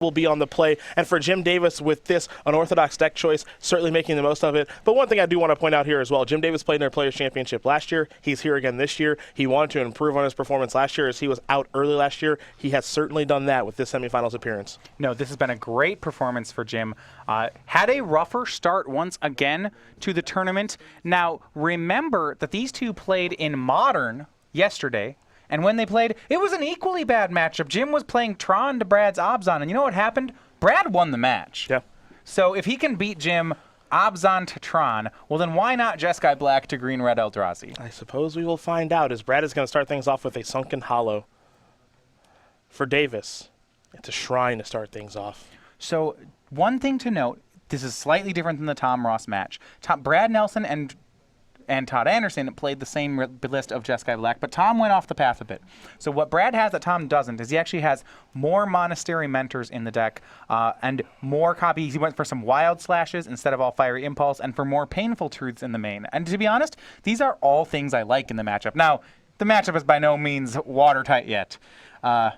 will be on the play. And for Jim Davis with this unorthodox deck choice, certainly making the most of it. But one thing I do want to point out here as well, Jim Davis played in their Players' Championship last year. He's here again this year. He wanted to improve on his performance last year as he was out early last year. He has certainly done that with this semifinals appearance. No, this has been a great performance for Jim. Had a rougher start once again to the tournament. Now, remember that these two played in Modern yesterday. And when they played, it was an equally bad matchup. Jim was playing Tron to Brad's Obzon, and you know what happened? Brad won the match. Yeah. So if he can beat Jim Obzon to Tron, well then why not Jeskai Black to Green Red Eldrazi? I suppose we will find out as Brad is going to start things off with a Sunken Hollow. For Davis, it's a Shrine to start things off. So one thing to note, this is slightly different than the Tom Ross match. Brad Nelson and Todd Anderson played the same list of Jeskai Black, but Tom went off the path a bit. So what Brad has that Tom doesn't is he actually has more Monastery Mentors in the deck and more copies. He went for some Wild Slashes instead of all Fiery Impulse and for more Painful Truths in the main. And to be honest, these are all things I like in the matchup. Now, the matchup is by no means watertight yet. There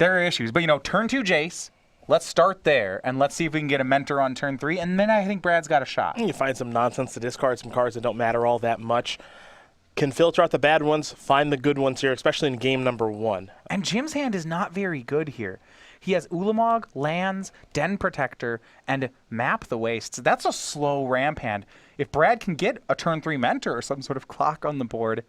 are issues, but turn 2 Jace. Let's start there, and let's see if we can get a Mentor on turn 3, and then I think Brad's got a shot. You find some nonsense to discard, some cards that don't matter all that much. Can filter out the bad ones, find the good ones here, especially in game number 1. And Jim's hand is not very good here. He has Ulamog, Lands, Den Protector, and Map the Wastes. That's a slow ramp hand. If Brad can get a turn 3 Mentor or some sort of clock on the board,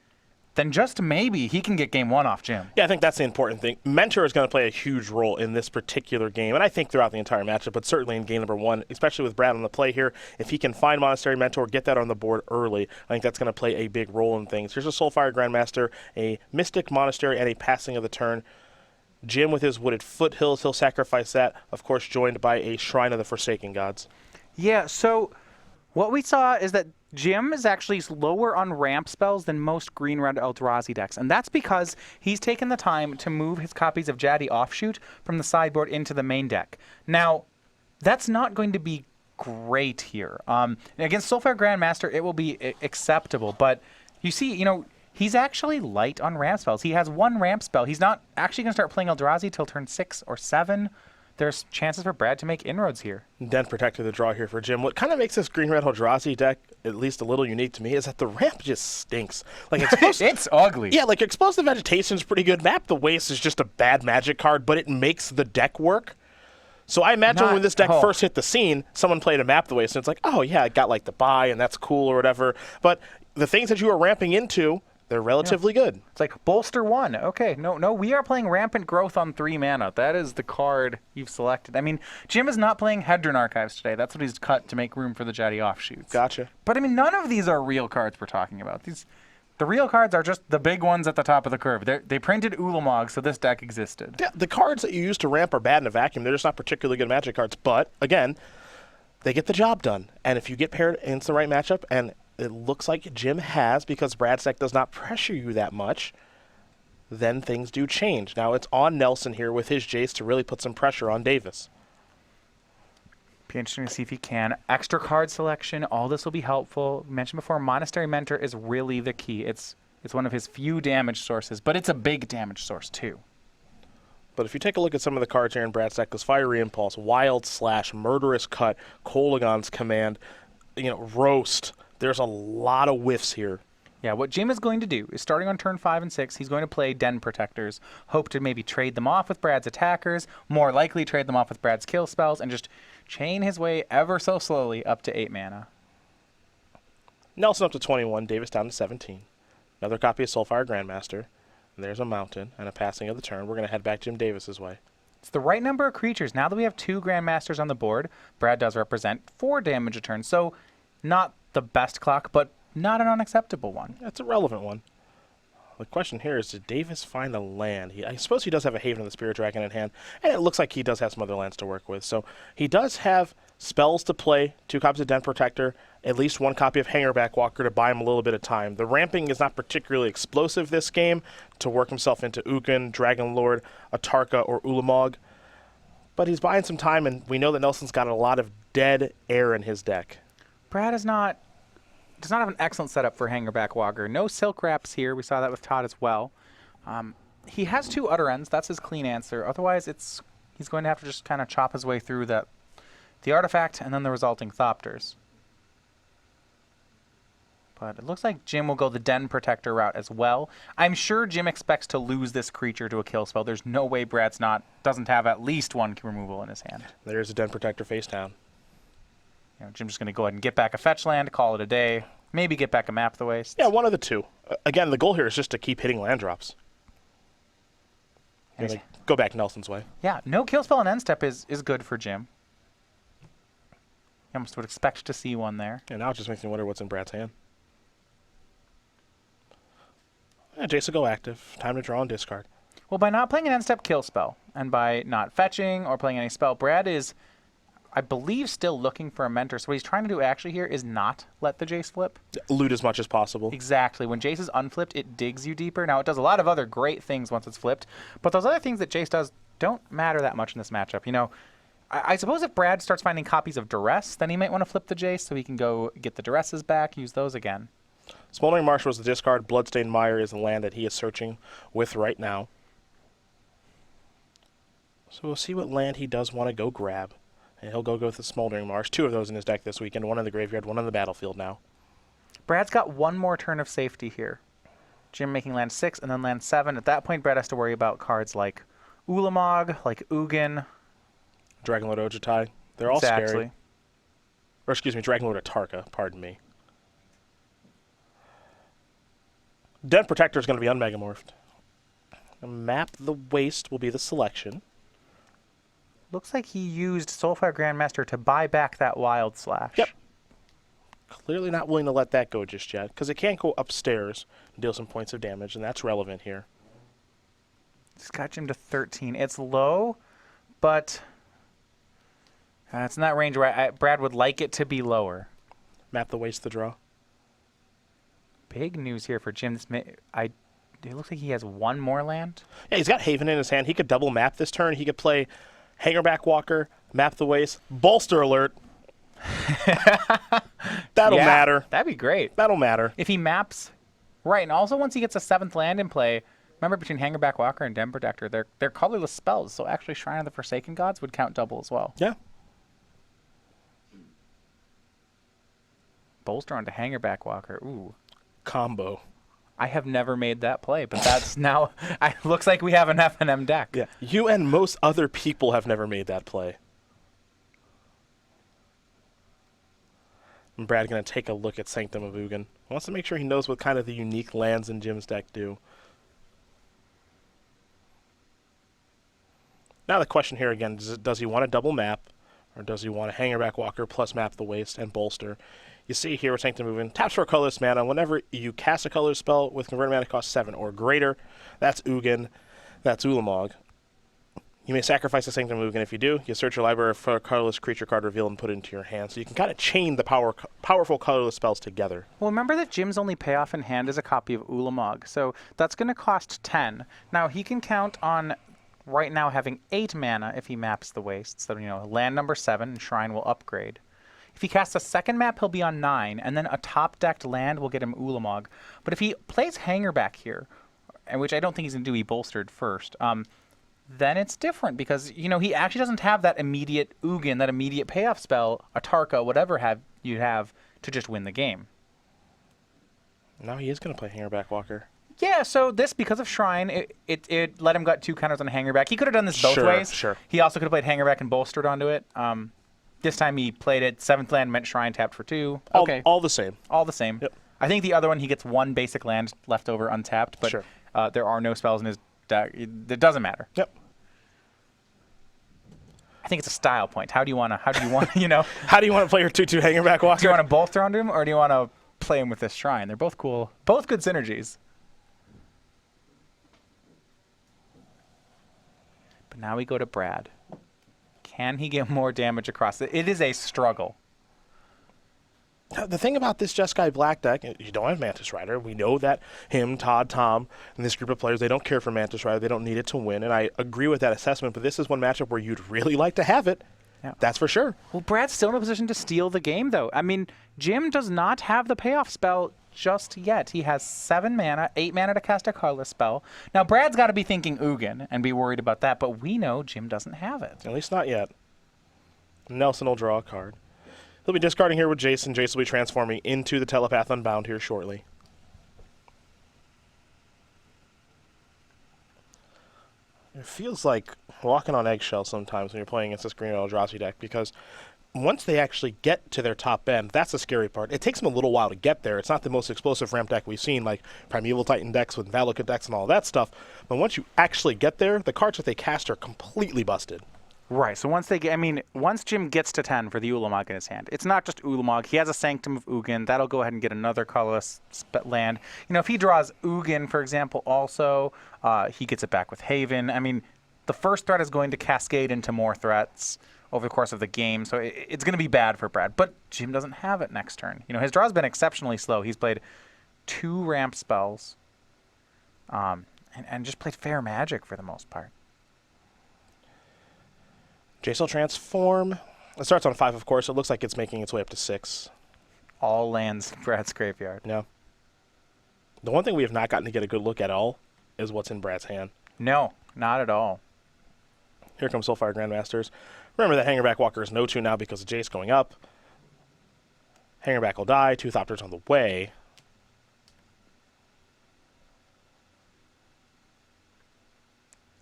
then just maybe he can get game 1 off Jim. Yeah, I think that's the important thing. Mentor is going to play a huge role in this particular game, and I think throughout the entire matchup, but certainly in game number 1, especially with Brad on the play here. If he can find Monastery Mentor, get that on the board early, I think that's going to play a big role in things. Here's a Soulfire Grandmaster, a Mystic Monastery, and a Passing of the Turn. Jim with his Wooded Foothills, he'll sacrifice that, of course joined by a Shrine of the Forsaken Gods. Yeah, so what we saw is that Jim is actually lower on ramp spells than most Green-Red Eldrazi decks, and that's because he's taken the time to move his copies of Jaddi Offshoot from the sideboard into the main deck. Now, that's not going to be great here. Against Soulfire Grandmaster, it will be acceptable, but you see, he's actually light on ramp spells. He has 1 ramp spell. He's not actually going to start playing Eldrazi till turn 6 or 7. There's chances for Brad to make inroads here. Den Protector the draw here for Jim. What kind of makes this Green-Red Eldrazi deck at least a little unique to me is that the ramp just stinks. Like it's ugly. Yeah, like Explosive Vegetation is pretty good. Map the Waste is just a bad Magic card, but it makes the deck work. So I imagine when this deck first hit the scene, someone played a Map the Waste, and it's like, oh yeah, I got like the buy, and that's cool or whatever. But the things that you are ramping into, they're relatively good. It's like bolster 1. Okay, no, we are playing Rampant Growth on 3 mana. That is the card you've selected. I mean, Jim is not playing Hedron Archives today. That's what he's cut to make room for the Jaddi Offshoots. Gotcha. But I mean, none of these are real cards we're talking about. The real cards are just the big ones at the top of the curve. They printed Ulamog, so this deck existed. Yeah, the cards that you use to ramp are bad in a vacuum. They're just not particularly good Magic cards. But, again, they get the job done. And if you get paired into the right matchup, and it looks like Jim has, because Brad's deck does not pressure you that much, then things do change. Now it's on Nelson here with his Jace to really put some pressure on Davis. Be interesting to see if he can. Extra card selection, all this will be helpful. Mentioned before, Monastery Mentor is really the key. It's one of his few damage sources, but it's a big damage source too. But if you take a look at some of the cards here in Brad's deck, there's Fiery Impulse, Wild Slash, Murderous Cut, Kolagon's Command, Roast. There's a lot of whiffs here. Yeah, what Jim is going to do is starting on turn 5 and 6, he's going to play Den Protectors, hope to maybe trade them off with Brad's attackers, more likely trade them off with Brad's kill spells, and just chain his way ever so slowly up to 8 mana. Nelson up to 21, Davis down to 17. Another copy of Soulfire Grandmaster. And there's a Mountain and a Passing of the Turn. We're going to head back Jim Davis's way. It's the right number of creatures. Now that we have 2 Grandmasters on the board, Brad does represent 4 damage a turn, so not the best clock, but not an unacceptable one. That's a relevant one. The question here is, did Davis find a land? I suppose he does have a Haven of the Spirit Dragon in hand, and it looks like he does have some other lands to work with. So he does have spells to play, 2 copies of Den Protector, at least 1 copy of Hangerback Walker to buy him a little bit of time. The ramping is not particularly explosive this game to work himself into Ugin, Dragon Lord, Atarka, or Ulamog. But he's buying some time, and we know that Nelson's got a lot of dead air in his deck. Brad does not have an excellent setup for Hangerback Walker. No Silk Wraps here. We saw that with Todd as well. He has 2 Utterends. That's his clean answer. Otherwise, it's He's going to have to just kind of chop his way through the artifact and then the resulting Thopters. But it looks like Jim will go the Den Protector route as well. I'm sure Jim expects to lose this creature to a kill spell. There's no way Brad's doesn't have at least one removal in his hand. There's a Den Protector face down. Jim's just going to go ahead and get back a fetch land, call it a day. Maybe get back a Map the Waste. Yeah, one of the two. Again, the goal here is just to keep hitting land drops. Like, go back Nelson's way. Yeah, no kill spell on end step is good for Jim. You almost would expect to see one there. And now it just makes me wonder what's in Brad's hand. Yeah, Jace will go active. Time to draw and discard. Well, by not playing an end step kill spell, and by not fetching or playing any spell, Brad is, I believe, still looking for a mentor. So what he's trying to do actually here is not let the Jace flip. Loot as much as possible. Exactly. When Jace is unflipped, it digs you deeper. Now, it does a lot of other great things once it's flipped, but those other things that Jace does don't matter that much in this matchup. You know, I suppose if Brad starts finding copies of Duress, then he might want to flip the Jace so he can go get the Duresses back, use those again. Smoldering Marsh was the discard. Bloodstained Mire is the land that he is searching with right now. So we'll see what land he does want to go grab. And he'll go with the Smoldering Marsh. 2 of those in his deck this weekend. 1 in the graveyard, 1 on the battlefield now. Brad's got one more turn of safety here. Jim making land 6 and then land 7. At that point, Brad has to worry about cards like Ulamog, like Ugin. Dragonlord Ojutai. They're all scary. Or excuse me, Dragonlord Atarka, pardon me. Den Protector is going to be unmegamorphed. Map the Waste will be the selection. Looks like he used Soulfire Grandmaster to buy back that Wild Slash. Yep. Clearly not willing to let that go just yet, because it can't go upstairs and deal some points of damage, and that's relevant here. It's got Jim to 13. It's low, but it's in that range where Brad would like it to be lower. Map the Waste the draw. Big news here for Jim. It looks like he has one more land. Yeah, he's got Haven in his hand. He could double map this turn. He could play Hangerback Walker, Map the Waste, Bolster Alert. That'll matter. That'd be great. That'll matter. If he maps, right, and also once he gets a 7th land in play, remember between Hangerback Walker and Den Protector, they're colorless spells, so actually Shrine of the Forsaken Gods would count double as well. Yeah. Bolster onto Hangerback Walker. Ooh. Combo. I have never made that play, but that's now. Looks like we have an F&M deck. Yeah, you and most other people have never made that play. And Brad's going to take a look at Sanctum of Ugin. Wants to make sure he knows what kind of the unique lands in Jim's deck do. Now the question here again, does he want a double map, or does he want a Hangerback Walker plus Map the Waste and Bolster? You see here with Sanctum of Ugin, taps for a colorless mana. Whenever you cast a colorless spell with converted mana cost 7 or greater, that's Ugin, that's Ulamog. You may sacrifice a Sanctum of Ugin. If you do, you search your library for a colorless creature card reveal and put it into your hand. So you can kind of chain the powerful colorless spells together. Well, remember that Jim's only payoff in hand is a copy of Ulamog, so that's going to cost 10. Now, he can count on right now having 8 mana if he maps the Waste. So, land number 7, and Shrine will upgrade. If he casts a second map, he'll be on 9, and then a top-decked land will get him Ulamog. But if he plays Hangerback here, and which I don't think he's going to do, he bolstered first, then it's different because, he actually doesn't have that immediate Ugin, that immediate payoff spell, Atarka, whatever you have to just win the game. Now he is going to play Hangerback Walker. Yeah, so this, because of Shrine, it let him got 2 counters on Hangerback. He could have done this both ways. Sure. He also could have played Hangerback and bolstered onto it. This time he played it. 7th land meant Shrine tapped for 2. Okay. All the same. All the same. Yep. I think the other one, he gets 1 basic land left over untapped, but there are no spells in his deck. It doesn't matter. Yep. I think it's a style point. How do you want to, How do you want to play your 2/2 Hangerback Walker? Do you want to bolster onto him, or do you want to play him with this Shrine? They're both cool. Both good synergies. But now we go to Brad. Can he get more damage across it? It is a struggle. The thing about this Jeskai Black deck, you don't have Mantis Rider. We know that him, Todd, Tom, and this group of players, they don't care for Mantis Rider. They don't need it to win, and I agree with that assessment, but this is one matchup where you'd really like to have it. Yeah. That's for sure. Well, Brad's still in a position to steal the game, though. I mean, Jim does not have the payoff spell just yet. He has 7 mana, 8 mana to cast a colorless spell. Now, Brad's got to be thinking Ugin and be worried about that, but we know Jim doesn't have it. At least not yet. Nelson will draw a card. He'll be discarding here with Jason. Jason will be transforming into the Telepath Unbound here shortly. It feels like walking on eggshells sometimes when you're playing against this Green Eldrazi deck, because once they actually get to their top end, that's the scary part. It takes them a little while to get there. It's not the most explosive ramp deck we've seen, like Primeval Titan decks with Valakut decks and all that stuff. But once you actually get there, the cards that they cast are completely busted. Right, so once they get, once Jim gets to 10 for the Ulamog in his hand, it's not just Ulamog. He has a Sanctum of Ugin. That'll go ahead and get another colorless land. If he draws Ugin, for example, also, he gets it back with Haven. The first threat is going to cascade into more threats over the course of the game, so it's going to be bad for Brad. But Jim doesn't have it next turn. His draw's been exceptionally slow. He's played 2 ramp spells and just played fair magic for the most part. Jace will transform. It starts on 5, of course. It looks like it's making its way up to 6. All lands in Brad's graveyard. No. The one thing we have not gotten to get a good look at all is what's in Brad's hand. No, not at all. Here comes Soulfire Grandmasters. Remember that Hangerback Walker is no 2 now because of Jace going up. Hangerback will die. 2 Thopters on the way.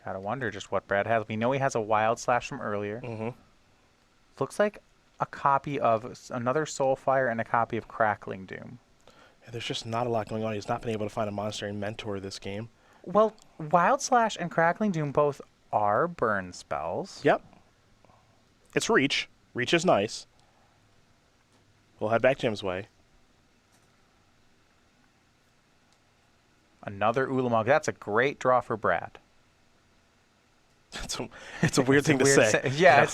Gotta wonder just what Brad has. We know he has a Wild Slash from earlier. Mm-hmm. Looks like a copy of another Soulfire and a copy of Crackling Doom. Yeah, there's just not a lot going on. He's not been able to find a Monastery Mentor this game. Well, Wild Slash and Crackling Doom both are burn spells. Yep. It's Reach. Reach is nice. We'll head back Jim's way. Another Ulamog. That's a great draw for Brad. It's a weird thing to say. Yeah.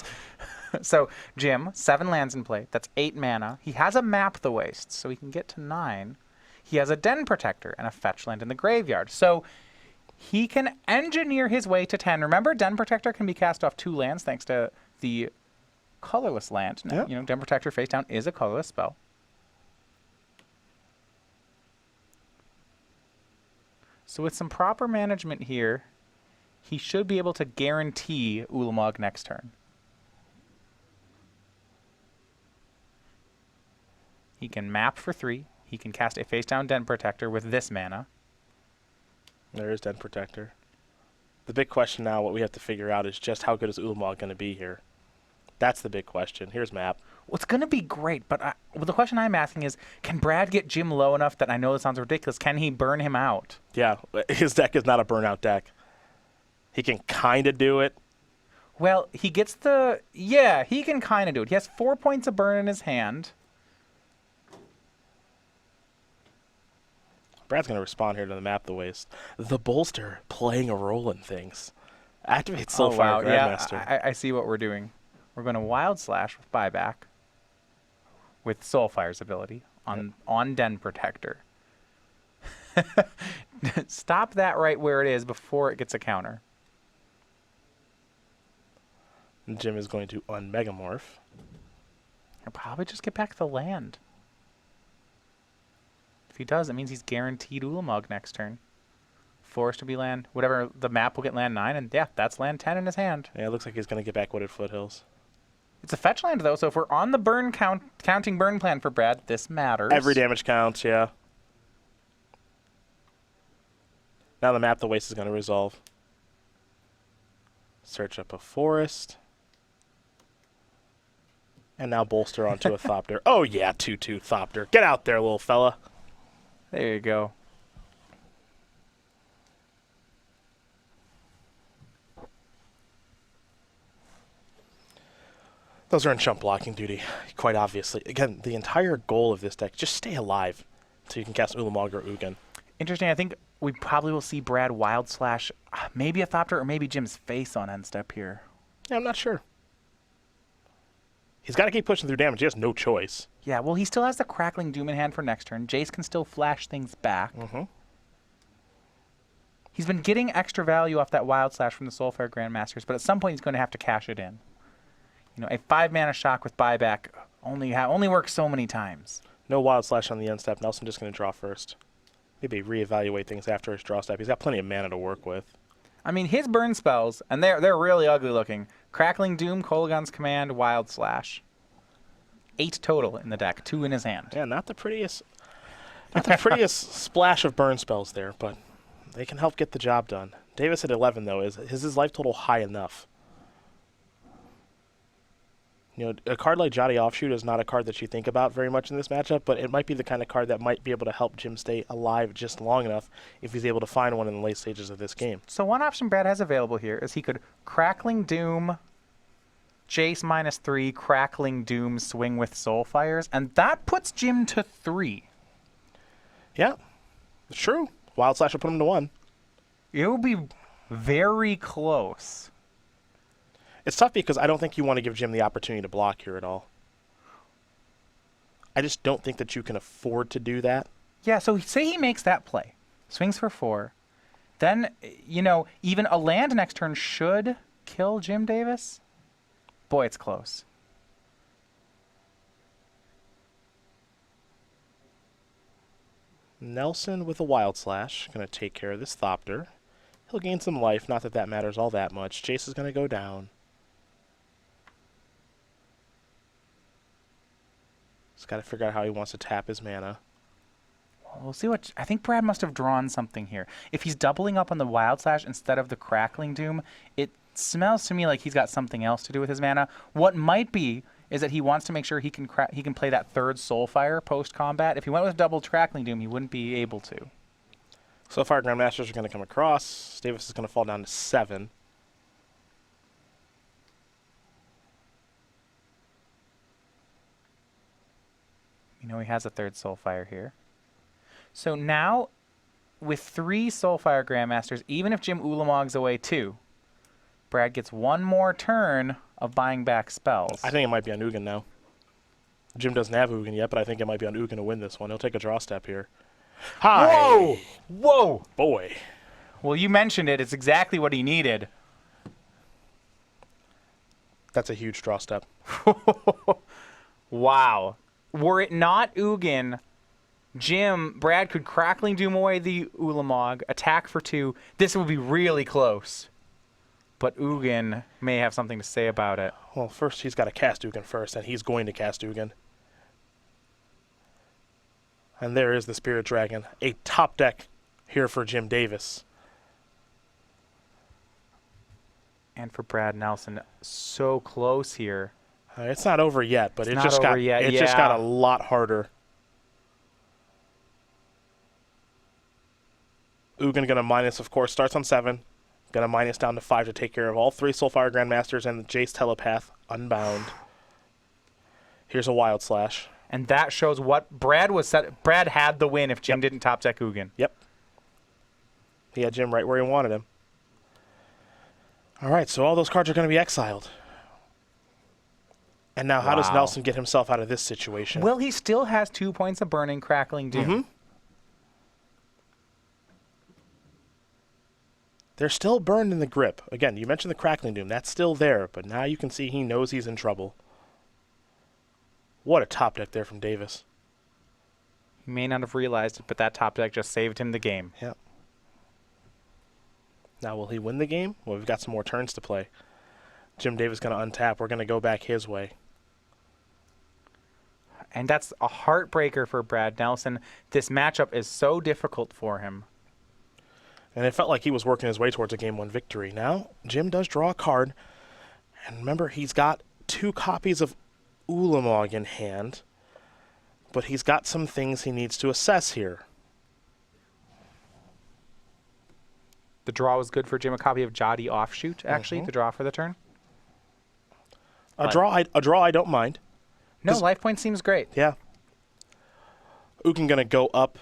So, Jim, 7 lands in play. That's 8 mana. He has a Map the Wastes, so he can get to 9. He has a Den Protector and a fetch land in the graveyard. So, he can engineer his way to 10. Remember, Den Protector can be cast off 2 lands thanks to the colorless land. Now, yep. Den Protector face down is a colorless spell. So, with some proper management here, he should be able to guarantee Ulamog next turn. He can map for 3. He can cast a face-down Den Protector with this mana. There is Den Protector. The big question now, what we have to figure out, is just how good is Ulamog going to be here? That's the big question. Here's map. Well, it's going to be great, but the question I'm asking is, can Brad get Jim low enough that, I know this sounds ridiculous, can he burn him out? Yeah, his deck is not a burnout deck. He can kind of do it. Well, he gets the... Yeah, he can kind of do it. He has 4 points of burn in his hand. Brad's going to respond here to the Map the Waste. The Bolster playing a role in things. Activate Soulfire Grandmaster. Yeah, I see what we're doing. We're going to Wild Slash with buyback with Soulfire's ability on Den Protector. Stop that right where it is before it gets a counter. Jim is going to unmegamorph. He'll probably just get back the land. If he does, it means he's guaranteed Ulamog next turn. Forest to be land, whatever, the map will get land 9, and yeah, that's land 10 in his hand. Yeah, it looks like he's going to get back Wooded Foothills. It's a fetch land, though, so if we're on the burn counting burn plan for Brad, this matters. Every damage counts, yeah. Now the Map the Waste is going to resolve. Search up a forest. And now bolster onto a Thopter. Oh, yeah, 2/2 Thopter. Get out there, little fella. There you go. Those are in chump blocking duty, quite obviously. Again, the entire goal of this deck, just stay alive so you can cast Ulamog or Ugin. Interesting. I think we probably will see Brad Wild Slash, maybe a Thopter or maybe Jim's face on end step here. Yeah, I'm not sure. He's got to keep pushing through damage. He has no choice. Yeah, well, he still has the Crackling Doom in hand for next turn. Jace can still flash things back. Mm-hmm. He's been getting extra value off that Wild Slash from the Soulfire Grandmasters, but at some point he's going to have to cash it in. You know, a 5-mana shock with buyback only works so many times. No Wild Slash on the end step. Nelson just going to draw first. Maybe reevaluate things after his draw step. He's got plenty of mana to work with. I mean, his burn spells, and they're really ugly looking. Crackling Doom, Kolaghan's Command, Wild Slash. 8 total in the deck, 2 in his hand. Yeah, not the prettiest splash of burn spells there, but they can help get the job done. Davis at 11, though, is his life total high enough? You know, a card like Jotty Offshoot is not a card that you think about very much in this matchup, but it might be the kind of card that might be able to help Jim stay alive just long enough if he's able to find one in the late stages of this game. So one option Brad has available here is he could Crackling Doom, Jace -3, Crackling Doom, swing with Soulfires, and that puts Jim to 3. Yeah, it's true. Wild Slash will put him to 1. It will be very close. It's tough because I don't think you want to give Jim the opportunity to block here at all. I just don't think that you can afford to do that. Yeah, so say he makes that play. Swings for 4. Then, you know, even a land next turn should kill Jim Davis. Boy, it's close. Nelson with a Wild Slash. Going to take care of this Thopter. He'll gain some life. Not that that matters all that much. Jace is going to go down. He's got to figure out how he wants to tap his mana. We'll see what... I think Brad must have drawn something here. If he's doubling up on the Wild Slash instead of the Crackling Doom, it smells to me like he's got something else to do with his mana. What might be is that he wants to make sure he can play that 3rd Soulfire post-combat. If he went with double Crackling Doom, he wouldn't be able to. So far, Grandmasters are going to come across. Davis is going to fall down to 7. You know he has a 3rd Soulfire here. So now, with 3 Soulfire Grandmasters, even if Jim Ulamog's away too, Brad gets 1 more turn of buying back spells. I think it might be on Ugin now. Jim doesn't have Ugin yet, but I think it might be on Ugin to win this one. He'll take a draw step here. Hi! Whoa! Whoa! Boy. Well, you mentioned it. It's exactly what he needed. That's a huge draw step. Wow. Were it not Ugin, Brad could Crackling Doom away the Ulamog, attack for 2. This would be really close. But Ugin may have something to say about it. Well, first he's got to cast Ugin first, and he's going to cast Ugin. And there is the Spirit Dragon. A top deck here for Jim Davis. And for Brad Nelson, so close here. It's not over yet, but it not just over got yet, it yeah. just got a lot harder. Ugin gonna minus, of course, starts on 7. Gonna minus down to 5 to take care of all 3 Soulfire Grandmasters and the Jace Telepath unbound. Here's a Wild Slash. And that shows what Brad was set. Brad had the win if Jim didn't top deck Ugin. Yep. He had Jim right where he wanted him. All right, so all those cards are going to be exiled. And now how does Nelson get himself out of this situation? Well, he still has 2 points of burning Crackling Doom. Mm-hmm. They're still burned in the grip. Again, you mentioned the Crackling Doom. That's still there, but now you can see he knows he's in trouble. What a top deck there from Davis. He may not have realized it, but that top deck just saved him the game. Yep. Now, will he win the game? Well, we've got some more turns to play. Jim Davis going to untap. We're going to go back his way. And that's a heartbreaker for Brad Nelson. This matchup is so difficult for him. And it felt like he was working his way towards a Game 1 victory. Now, Jim does draw a card. And remember, he's got 2 copies of Ulamog in hand. But he's got some things he needs to assess here. The draw was good for Jim. A copy of Jotty Offshoot, actually, the draw for the turn. A draw I don't mind. No, life point seems great. Yeah. Ugin going to go up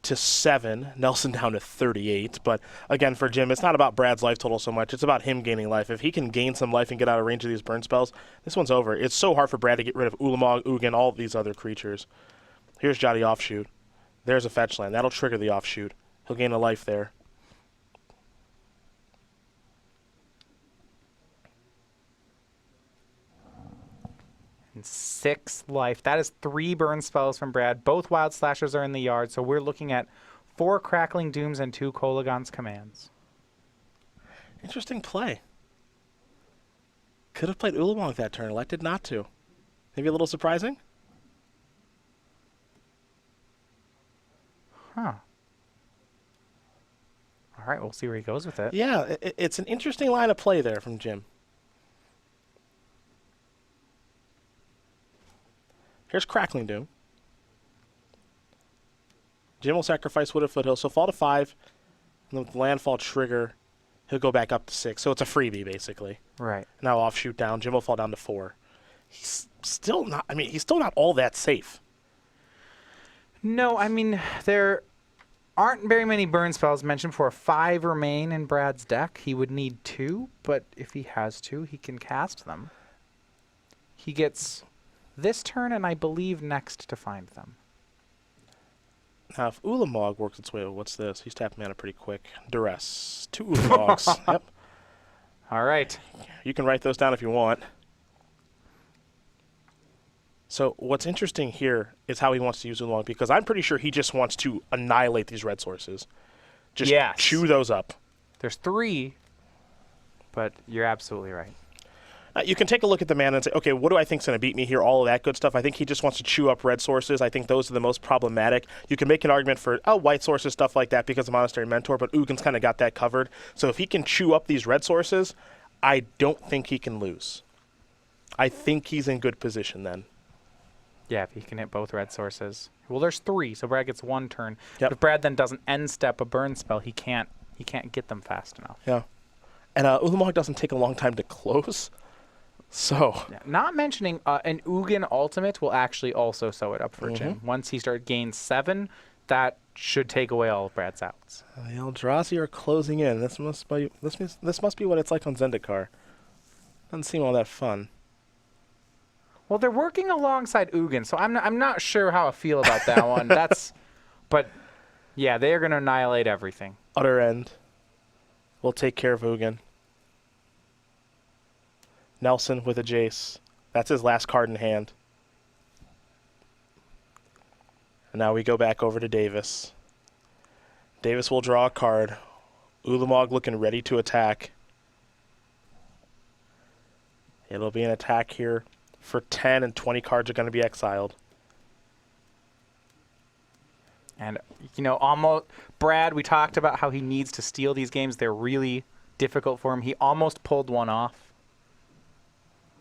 to 7. Nelson down to 38. But again, for Jim, it's not about Brad's life total so much. It's about him gaining life. If he can gain some life and get out of range of these burn spells, this one's over. It's so hard for Brad to get rid of Ulamog, Ugin, all of these other creatures. Here's Jotty Offshoot. There's a fetch land. That'll trigger the Offshoot. He'll gain a life there. And 6 life. That is 3 burn spells from Brad. Both Wild Slashers are in the yard, so we're looking at 4 Crackling Dooms and 2 Kolaghan's Commands. Interesting play. Could have played Ulamog that turn, elected not to. Maybe a little surprising? Huh. All right, we'll see where he goes with it. Yeah, it's an interesting line of play there from Jim. Here's Crackling Doom. Jim will sacrifice Wooded Foothill, so fall to 5. And with the landfall trigger, he'll go back up to 6. So it's a freebie, basically. Right. Now offshoot down. Jim will fall down to 4. He's still not, he's still not all that safe. No, I mean, there aren't very many burn spells mentioned for 5 remain in Brad's deck. He would need 2, but if he has 2, he can cast them. He gets this turn and I believe next to find them. Now, if Ulamog works its way, what's this? He's tapping mana pretty quick. Duress. 2 Ulamogs. Yep. All right. You can write those down if you want. So what's interesting here is how he wants to use Ulamog, because I'm pretty sure he just wants to annihilate these red sources. Just chew those up. There's 3, but you're absolutely right. You can take a look at the mana and say, okay, what do I think's going to beat me here? All of that good stuff. I think he just wants to chew up red sources. I think those are the most problematic. You can make an argument for white sources, stuff like that, because of Monastery Mentor, but Ugin's kind of got that covered. So if he can chew up these red sources, I don't think he can lose. I think he's in good position then. Yeah, if he can hit both red sources. Well, there's 3, so Brad gets 1 turn. Yep. But if Brad then doesn't end step a burn spell, he can't get them fast enough. Yeah. And Ulamog doesn't take a long time to close. So. Yeah. Not mentioning an Ugin ultimate will actually also sew it up for Jim. Once he gains 7, that should take away all of Brad's outs. The Eldrazi are closing in. This must be what it's like on Zendikar. Doesn't seem all that fun. Well, they're working alongside Ugin, so I'm not sure how I feel about that one. But yeah, they are going to annihilate everything. Other end. We'll take care of Ugin. Nelson with a Jace. That's his last card in hand. And now we go back over to Davis. Davis will draw a card. Ulamog looking ready to attack. It'll be an attack here for 10, and 20 cards are going to be exiled. And, almost Brad, we talked about how he needs to steal these games. They're really difficult for him. He almost pulled one off.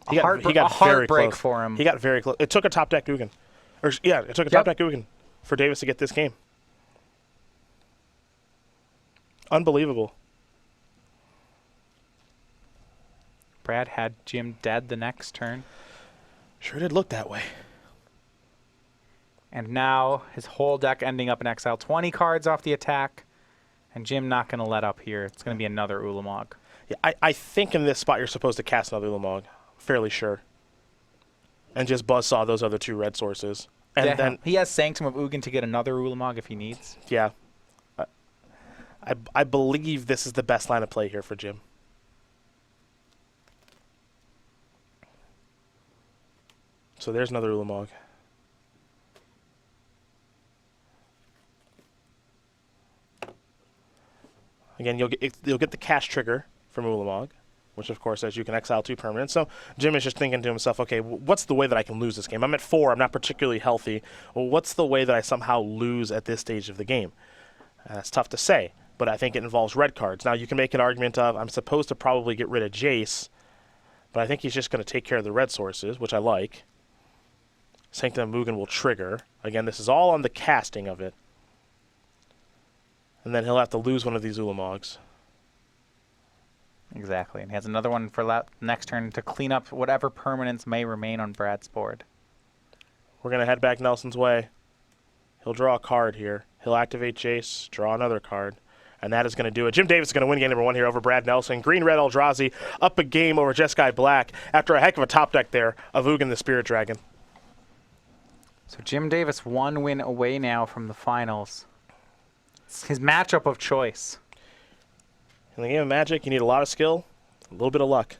He got very heartbreak close. for him. He got very close. It took a top deck Ugin. It took a top deck Ugin for Davis to get this game. Unbelievable. Brad had Jim dead the next turn. Sure did look that way. And now his whole deck ending up in exile. 20 cards off the attack. And Jim not going to let up here. It's going to be another Ulamog. Yeah, I think in this spot you're supposed to cast another Ulamog. Fairly sure. And just buzzsaw those other 2 red sources. And then he has Sanctum of Ugin to get another Ulamog if he needs. Yeah. I believe this is the best line of play here for Jim. So there's another Ulamog. Again, you'll get the cast trigger from Ulamog, which of course says you can exile 2 permanents. So Jim is just thinking to himself, okay, what's the way that I can lose this game? I'm at 4, I'm not particularly healthy. Well, what's the way that I somehow lose at this stage of the game? That's tough to say, but I think it involves red cards. Now you can make an argument of, I'm supposed to probably get rid of Jace, but I think he's just going to take care of the red sources, which I like. Sanctum of Ugin will trigger. Again, this is all on the casting of it. And then he'll have to lose one of these Ulamogs. Exactly. And he has another one for next turn to clean up whatever permanents may remain on Brad's board. We're going to head back Nelson's way. He'll draw a card here. He'll activate Jace, draw another card. And that is going to do it. Jim Davis is going to win game number 1 here over Brad Nelson. Green-Red Eldrazi up a game over Jeskai Black after a heck of a top deck there of Ugin the Spirit Dragon. So Jim Davis 1 win away now from the finals. It's his matchup of choice. In the game of Magic, you need a lot of skill, a little bit of luck.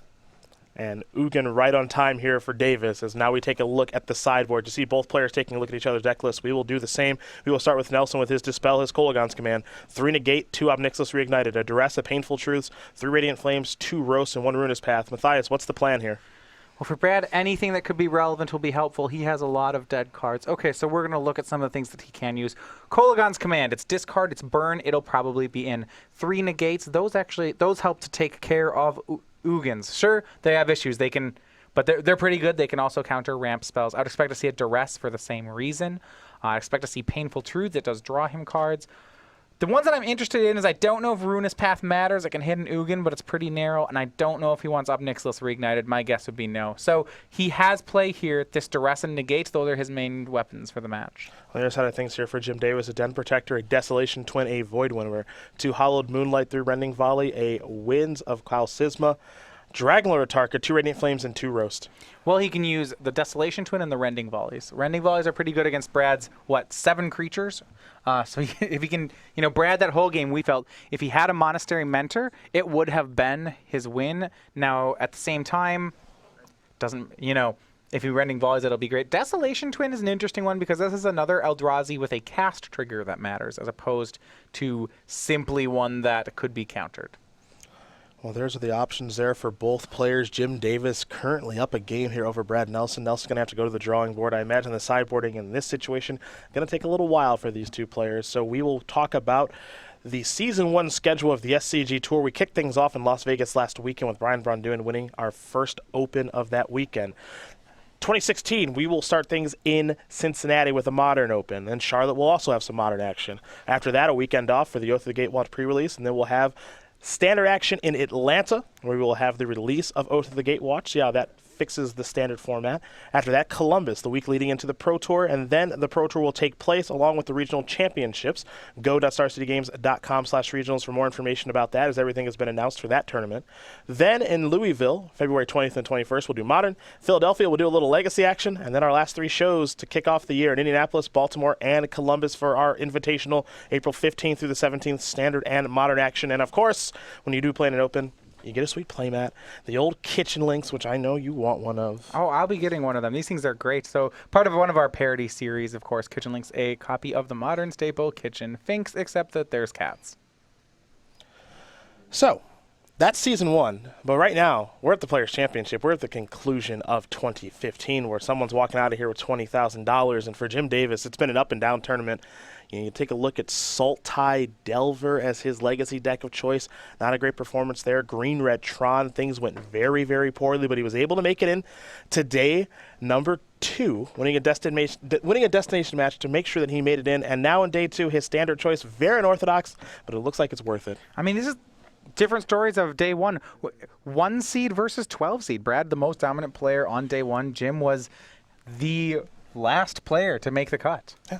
And Ugin right on time here for Davis, as now we take a look at the sideboard to see both players taking a look at each other's deck list. We will do the same. We will start with Nelson with his Dispel, his Kolaghan's Command. 3 Negate, 2 Ob Nixilis Reignited, a Duress, a Painful Truths, 3 Radiant Flames, 2 Roast, and 1 Ruinous Path. Matthias, what's the plan here? Well, for Brad, anything that could be relevant will be helpful. He has a lot of dead cards. Okay, so we're going to look at some of the things that he can use. Kolaghan's Command, it's discard, it's burn, it'll probably be in. 3 Negates, those help to take care of Ugins. Sure, they have issues. But they're pretty good. They can also counter ramp spells. I'd expect to see a Duress for the same reason. I expect to see Painful Truth. It does draw him cards. The ones that I'm interested in is I don't know if Ruinous Path matters. It can hit an Ugin, but it's pretty narrow. And I don't know if he wants Ob Nixilis Reignited. My guess would be no. So he has play here. This Duress and Negate, those are his main weapons for the match. On the other side of things here for Jim Davis, a Den Protector, a Desolation Twin, a Void Winnower, 2 Hollowed Moonlight, 3 Rending Volley, a Winds of Kalsisma, Dragonlord Atarka, 2 Radiant Flames, and 2 Roast. Well, he can use the Desolation Twin and the Rending Volleys. Rending Volleys are pretty good against Brad's, 7 creatures? So if he can, Brad, that whole game, we felt if he had a Monastery Mentor, it would have been his win. Now, at the same time, if he Rending Volleys, it'll be great. Desolation Twin is an interesting one because this is another Eldrazi with a cast trigger that matters, as opposed to simply one that could be countered. Well, there's the options there for both players. Jim Davis currently up a game here over Brad Nelson. Nelson's going to have to go to the drawing board. I imagine the sideboarding in this situation going to take a little while for these two players. So we will talk about the Season 1 schedule of the SCG Tour. We kicked things off in Las Vegas last weekend with Brian Braun winning our first Open of that weekend. 2016, we will start things in Cincinnati with a Modern Open. Then Charlotte will also have some Modern action. After that, a weekend off for the Oath of the Gatewatch pre-release, and then we'll have Standard action in Atlanta, where we will have the release of Oath of the Gatewatch. See how that fixes the standard format. After that, Columbus, the week leading into the Pro Tour, and then the Pro Tour will take place along with the regional championships. Go.starcitygames.com/regionals for more information about that, as everything has been announced for that tournament. Then in Louisville, February 20th and 21st, we'll do Modern. Philadelphia, we'll do a little Legacy action, and then our last 3 shows to kick off the year in Indianapolis, Baltimore, and Columbus for our Invitational, April 15th through the 17th, Standard and Modern action. And of course, when you do play in an Open, you get a sweet playmat, the old kitchen links, which I know you want one of. Oh, I'll be getting one of them. These things are great. So part of one of our parody series, of course, Kitchen Links, a copy of the modern staple kitchen Finks, except that there's cats. So that's Season 1, but right now we're at the Players' Championship. We're at the conclusion of 2015, where someone's walking out of here with $20,000, and for Jim Davis, it's been an up-and-down tournament. You take a look at Sultai Delver as his legacy deck of choice. Not a great performance there. Green-Red Tron, things went very, very poorly, but he was able to make it in today, number 2, winning a destination match to make sure that he made it in. And now in day 2, his standard choice, very unorthodox, but it looks like it's worth it. I mean, this is different stories of day 1. 1 seed versus 12 seed. Brad, the most dominant player on day 1. Jim was the last player to make the cut. Yeah.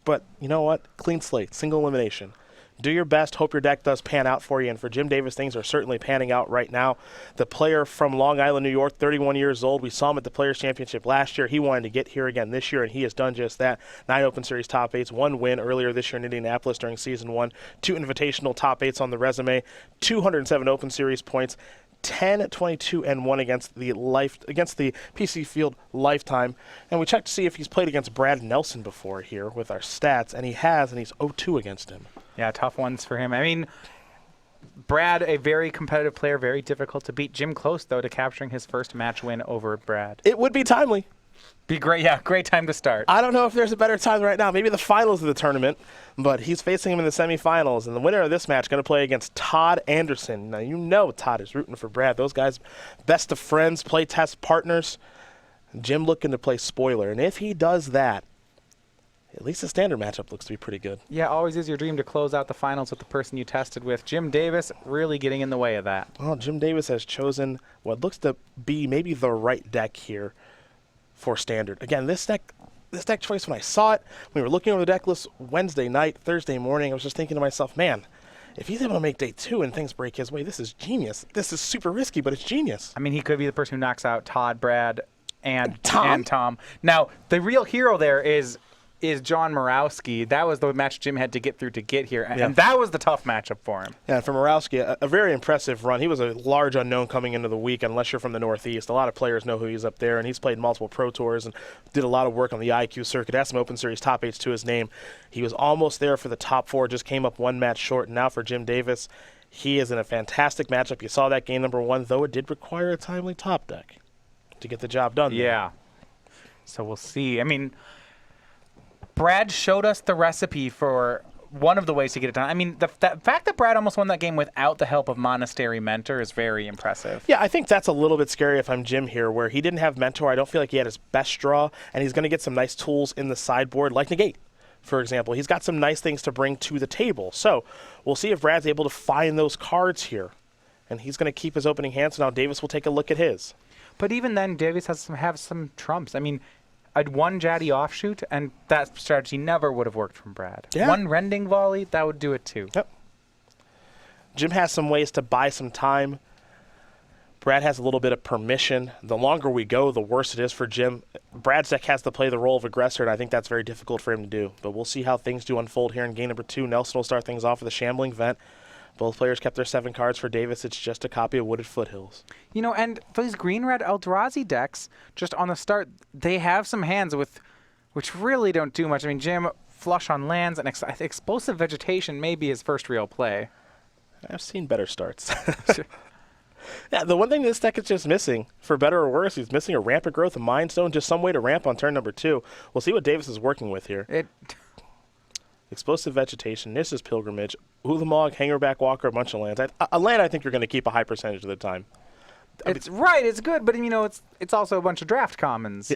But you know what? Clean slate, single elimination. Do your best. Hope your deck does pan out for you. And for Jim Davis, things are certainly panning out right now. The player from Long Island, New York, 31 years old. We saw him at the Players' Championship last year. He wanted to get here again this year, and he has done just that. 9 Open Series top 8s, 1 win earlier this year in Indianapolis during Season 1, 2 invitational top 8s on the resume, 207 Open Series points, 10, 22, and 1 against the PC Field Lifetime. And we checked to see if he's played against Brad Nelson before here with our stats, and he has, and he's 0-2 against him. Yeah, tough ones for him. I mean, Brad, a very competitive player, very difficult to beat. Jim close, though, to capturing his first match win over Brad. It would be timely. Be great, yeah, great time to start. I don't know if there's a better time right now. Maybe the finals of the tournament, but he's facing him in the semifinals, and the winner of this match is going to play against Todd Anderson. Now, you know Todd is rooting for Brad. Those guys, best of friends, play test partners. Jim looking to play spoiler, and if he does that, at least the standard matchup looks to be pretty good. Yeah, always is your dream to close out the finals with the person you tested with. Jim Davis really getting in the way of that. Well, Jim Davis has chosen what looks to be maybe the right deck here for standard. Again, this deck choice, when I saw it, we were looking over the deck list Wednesday night, Thursday morning, I was just thinking to myself, man, if he's able to make day 2 and things break his way, this is genius. This is super risky, but it's genius. I mean, he could be the person who knocks out Todd, Brad, and Tom. Now, the real hero there is is John Morawski. That was the match Jim had to get through to get here, and that was the tough matchup for him. Yeah, for Morawski, a very impressive run. He was a large unknown coming into the week, unless you're from the Northeast. A lot of players know who he's up there, and he's played multiple Pro Tours and did a lot of work on the IQ circuit. Has some Open Series top 8s to his name. He was almost there for the top 4, just came up one match short, and now for Jim Davis, he is in a fantastic matchup. You saw that game number 1, though it did require a timely top deck to get the job done. Yeah. So we'll see. I mean, Brad showed us the recipe for one of the ways to get it done. I mean, the fact that Brad almost won that game without the help of Monastery Mentor is very impressive. Yeah, I think that's a little bit scary if I'm Jim here, where he didn't have Mentor. I don't feel like he had his best draw, and he's going to get some nice tools in the sideboard, like Negate, for example. He's got some nice things to bring to the table. So we'll see if Brad's able to find those cards here, and he's going to keep his opening hand, so now Davis will take a look at his. But even then, Davis has some trumps. I mean, I'd one Jaddy offshoot, and that strategy never would have worked from Brad. Yeah. One Rending Volley, that would do it too. Yep. Jim has some ways to buy some time. Brad has a little bit of permission. The longer we go, the worse it is for Jim. Brad's deck has to play the role of aggressor, and I think that's very difficult for him to do. But we'll see how things do unfold here in game number 2. Nelson will start things off with a Shambling Vent. Both players kept their 7 cards. For Davis, it's just a copy of Wooded Foothills. You know, and these green-red Eldrazi decks, just on the start, they have some hands which really don't do much. I mean, Jim, flush on lands, and Explosive Vegetation may be his first real play. I've seen better starts. Yeah, the one thing this deck is just missing, for better or worse, he's missing a Rampant Growth, a Mind Stone, just some way to ramp on turn number 2. We'll see what Davis is working with here. Explosive Vegetation, Nissa's Pilgrimage, Ulamog, Hangerback Walker, a bunch of lands. A land I think you're going to keep a high percentage of the time. It's right, it's good, but you know, it's also a bunch of draft commons.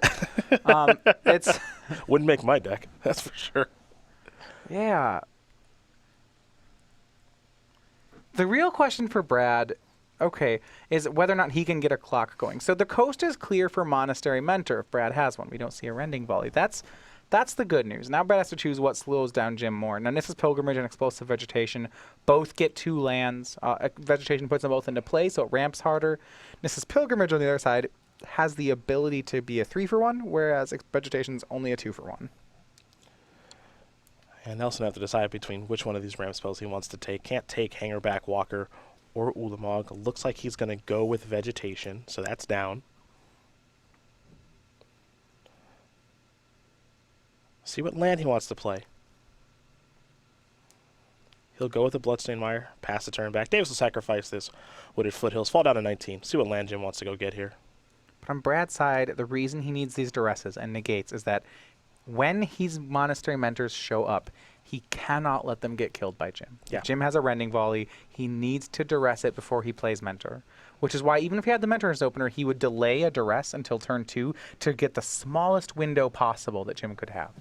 It's wouldn't make my deck, that's for sure. Yeah. The real question for Brad, is whether or not he can get a clock going. So the coast is clear for Monastery Mentor if Brad has one. We don't see a Rending Volley. That's the good news. Now Brad has to choose what slows down Jim more. Now Nissa's Pilgrimage and Explosive Vegetation both get 2 lands. Vegetation puts them both into play, so it ramps harder. Nissa's Pilgrimage, on the other side, has the ability to be a 3-for-1, whereas Vegetation's only a 2-for-1. And Nelson have to decide between which one of these ramp spells he wants to take. Can't take Hangerback Walker or Ulamog. Looks like he's going to go with Vegetation, so that's down. See what land he wants to play. He'll go with the Bloodstained Mire, pass the turn back. Davis will sacrifice this Wooded Foothills, fall down to 19. See what land Jim wants to go get here. But on Brad's side, the reason he needs these duresses and negates is that when his Monastery Mentors show up, he cannot let them get killed by Jim. Yeah. If Jim has a Rending Volley, he needs to duress it before he plays Mentor. Which is why even if he had the Mentor as opener, he would delay a duress until turn 2 to get the smallest window possible that Jim could have.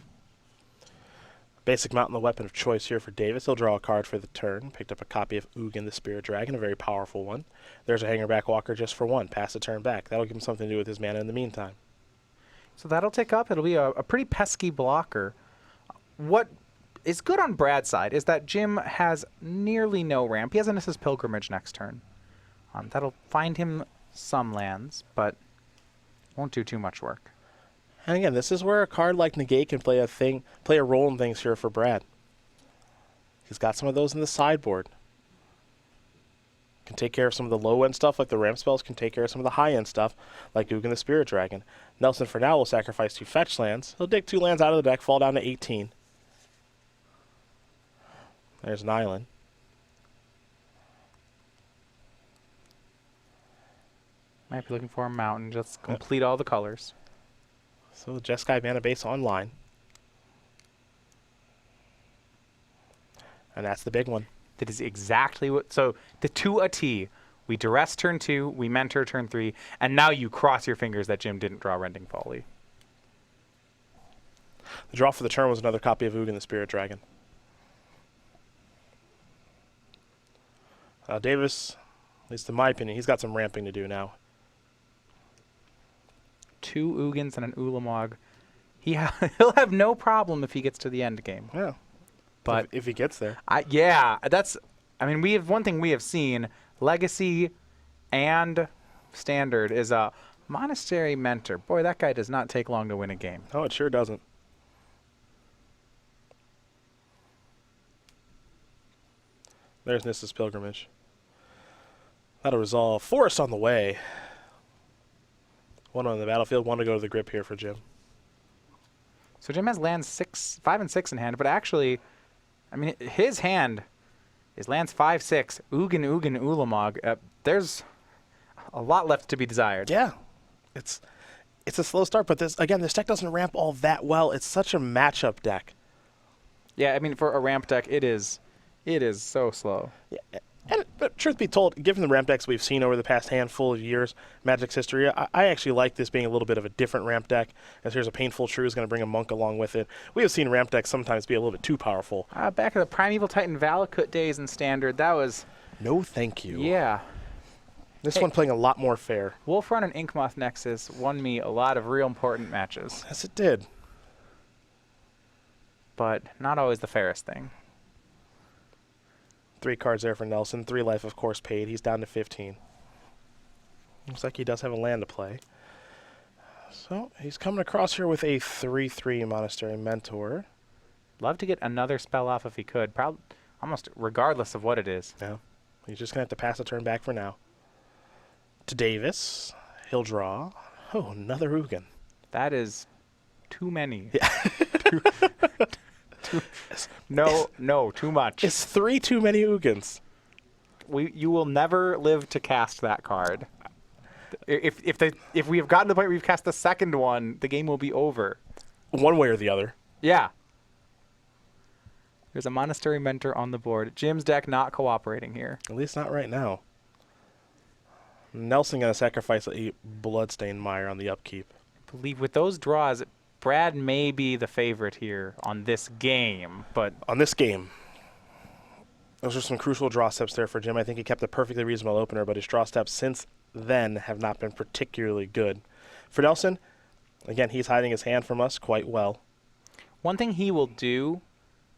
Basic Mountain, the weapon of choice here for Davis. He'll draw a card for the turn. Picked up a copy of Ugin the Spirit Dragon, a very powerful one. There's a Hangerback Walker just for 1. Pass the turn back. That'll give him something to do with his mana in the meantime. So that'll take up. It'll be a pretty pesky blocker. What is good on Brad's side is that Jim has nearly no ramp. He has a Nissa's Pilgrimage next turn. That'll find him some lands, but won't do too much work. And again, this is where a card like Negate can play a role in things here for Brad. He's got some of those in the sideboard. Can take care of some of the low-end stuff like the ramp spells, can take care of some of the high-end stuff like Ugin the Spirit Dragon. Nelson for now will sacrifice 2 fetch lands. He'll dig 2 lands out of the deck, fall down to 18. There's an island. Might be looking for a mountain, just complete all the colors. So Jeskai mana base online. And that's the big one. That is exactly what... So the to a T, we duress turn 2, we Mentor turn 3, and now you cross your fingers that Jim didn't draw Rending Volley. The draw for the turn was another copy of Ugin the Spirit Dragon. Davis, at least in my opinion, he's got some ramping to do now. 2 Ugins and an Ulamog. He'll have no problem if he gets to the end game. Yeah. But if he gets there. We have one thing we have seen, Legacy and Standard, is a Monastery Mentor. Boy, that guy does not take long to win a game. Oh, it sure doesn't. There's Nissa's Pilgrimage. That'll resolve. Forest on the way. One on the battlefield, one to go to the grip here for Jim. So Jim has lands 5 and 6 in hand, but actually, I mean, his hand is lands 5, 6, Ugin, Ulamog. There's a lot left to be desired. Yeah. It's a slow start, but this deck doesn't ramp all that well. It's such a matchup deck. Yeah, I mean, for a ramp deck, it is so slow. Yeah. But truth be told, given the ramp decks we've seen over the past handful of years, Magic's history, I actually like this being a little bit of a different ramp deck, as here's a Painful True is going to bring a Monk along with it. We have seen ramp decks sometimes be a little bit too powerful. Back in the Primeval Titan Valakut days in Standard, that was... No thank you. Yeah. This one playing a lot more fair. Wolf Run and Inkmoth Nexus won me a lot of real important matches. Yes, it did. But not always the fairest thing. 3 cards there for Nelson. 3 life, of course, paid. He's down to 15. Looks like he does have a land to play. So he's coming across here with a 3/3 Monastery Mentor. Love to get another spell off if he could. Probably almost regardless of what it is. Yeah. He's just going to have to pass the turn back for now. To Davis. He'll draw. Oh, another Ugin. That is too many. Yeah. No, too much. It's 3 too many Ugins. You will never live to cast that card. If we have gotten to the point where we've cast the second one, the game will be over. One way or the other. Yeah. There's a Monastery Mentor on the board. Jim's deck not cooperating here. At least not right now. Nelson going to sacrifice a Bloodstained Mire on the upkeep. I believe with those draws, Brad may be the favorite here on this game, but... On this game, those are some crucial draw steps there for Jim. I think he kept a perfectly reasonable opener, but his draw steps since then have not been particularly good. For Nelson, again, he's hiding his hand from us quite well. One thing he will do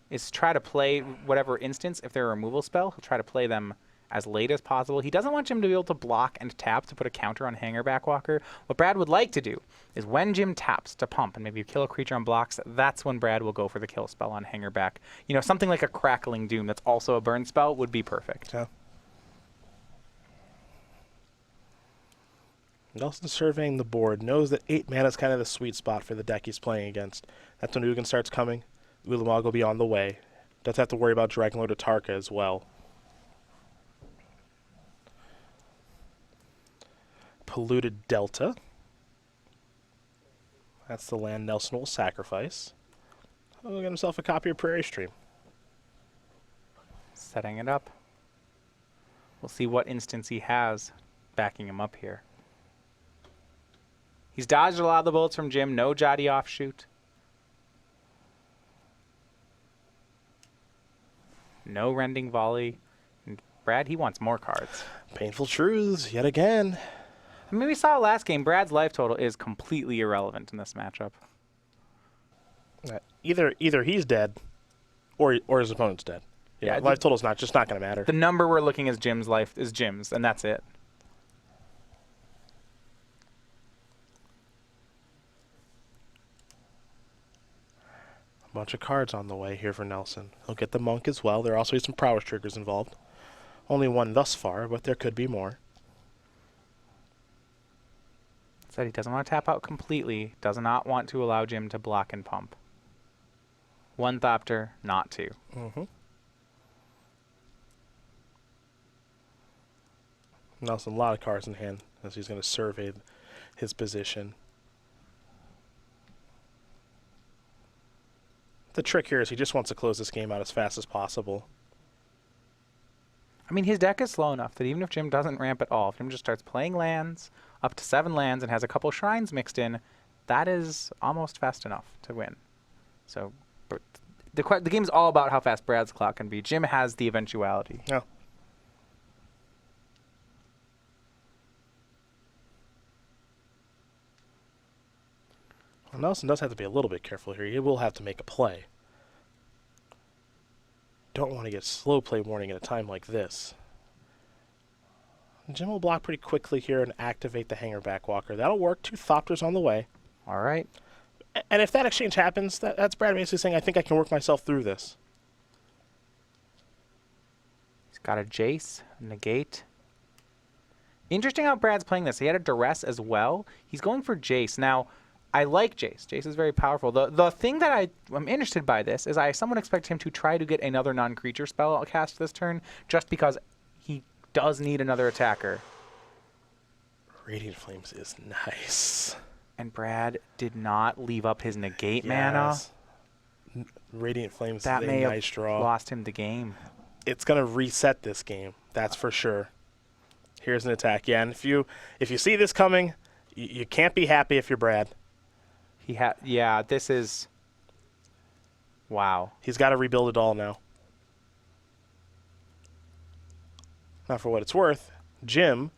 is try to play whatever instance, if they're a removal spell, he'll try to play them as late as possible. He doesn't want Jim to be able to block and tap to put a counter on Hanger Backwalker. What Brad would like to do is when Jim taps to pump and maybe kill a creature on blocks, that's when Brad will go for the kill spell on Hanger Back. You know, something like a Crackling Doom that's also a burn spell would be perfect. Yeah. Nelson surveying the board, knows that 8 mana is kind of the sweet spot for the deck he's playing against. That's when Ugin starts coming. Ulamog will be on the way. Doesn't have to worry about Dragonlord Atarka as well. Polluted Delta. That's the land Nelson will sacrifice. He'll get himself a copy of Prairie Stream. Setting it up. We'll see what instance he has backing him up here. He's dodged a lot of the bullets from Jim. No Jotty Offshoot. No Rending Volley. And Brad, he wants more cards. Painful Truths, yet again. I mean, we saw last game, Brad's life total is completely irrelevant in this matchup. Either he's dead, or his opponent's dead. Yeah, life total's not going to matter. The number we're looking at Jim's life is Jim's, and that's it. A bunch of cards on the way here for Nelson. He'll get the Monk as well. There are also some prowess triggers involved. Only one thus far, but there could be more. Said he doesn't want to tap out completely. Does not want to allow Jim to block and pump. One Thopter, not two. Mm-hmm. Nelson, a lot of cards in hand as he's going to survey his position. The trick here is he just wants to close this game out as fast as possible. I mean, his deck is slow enough that even if Jim doesn't ramp at all, if Jim just starts playing lands, up to 7 lands, and has a couple shrines mixed in, that is almost fast enough to win. So the game's all about how fast Brad's clock can be. Jim has the eventuality. Yeah. Well, Nelson does have to be a little bit careful here. He will have to make a play. Don't want to get slow play warning at a time like this. Jim will block pretty quickly here and activate the Hanger Backwalker. That'll work. 2 Thopters on the way. All right. And if that exchange happens, that's Brad basically saying, I think I can work myself through this. He's Got a Jace, negate. Interesting how Brad's playing this. He had a Duress as well. He's going for Jace. Now, I like Jace. Jace is very powerful. The thing that I'm interested by this is I somewhat expect him to try to get another non-creature spell cast this turn just because he does need another attacker. Radiant Flames is nice. And Brad did not leave up his negate mana. Radiant Flames That is a may nice have draw. lost him the game. It's going to reset this game. That's for sure. Here's an attack. Yeah, and if you see this coming, you can't be happy if you're Brad. Yeah, this is... Wow. He's got to rebuild it all now. Now, for what it's worth, Jim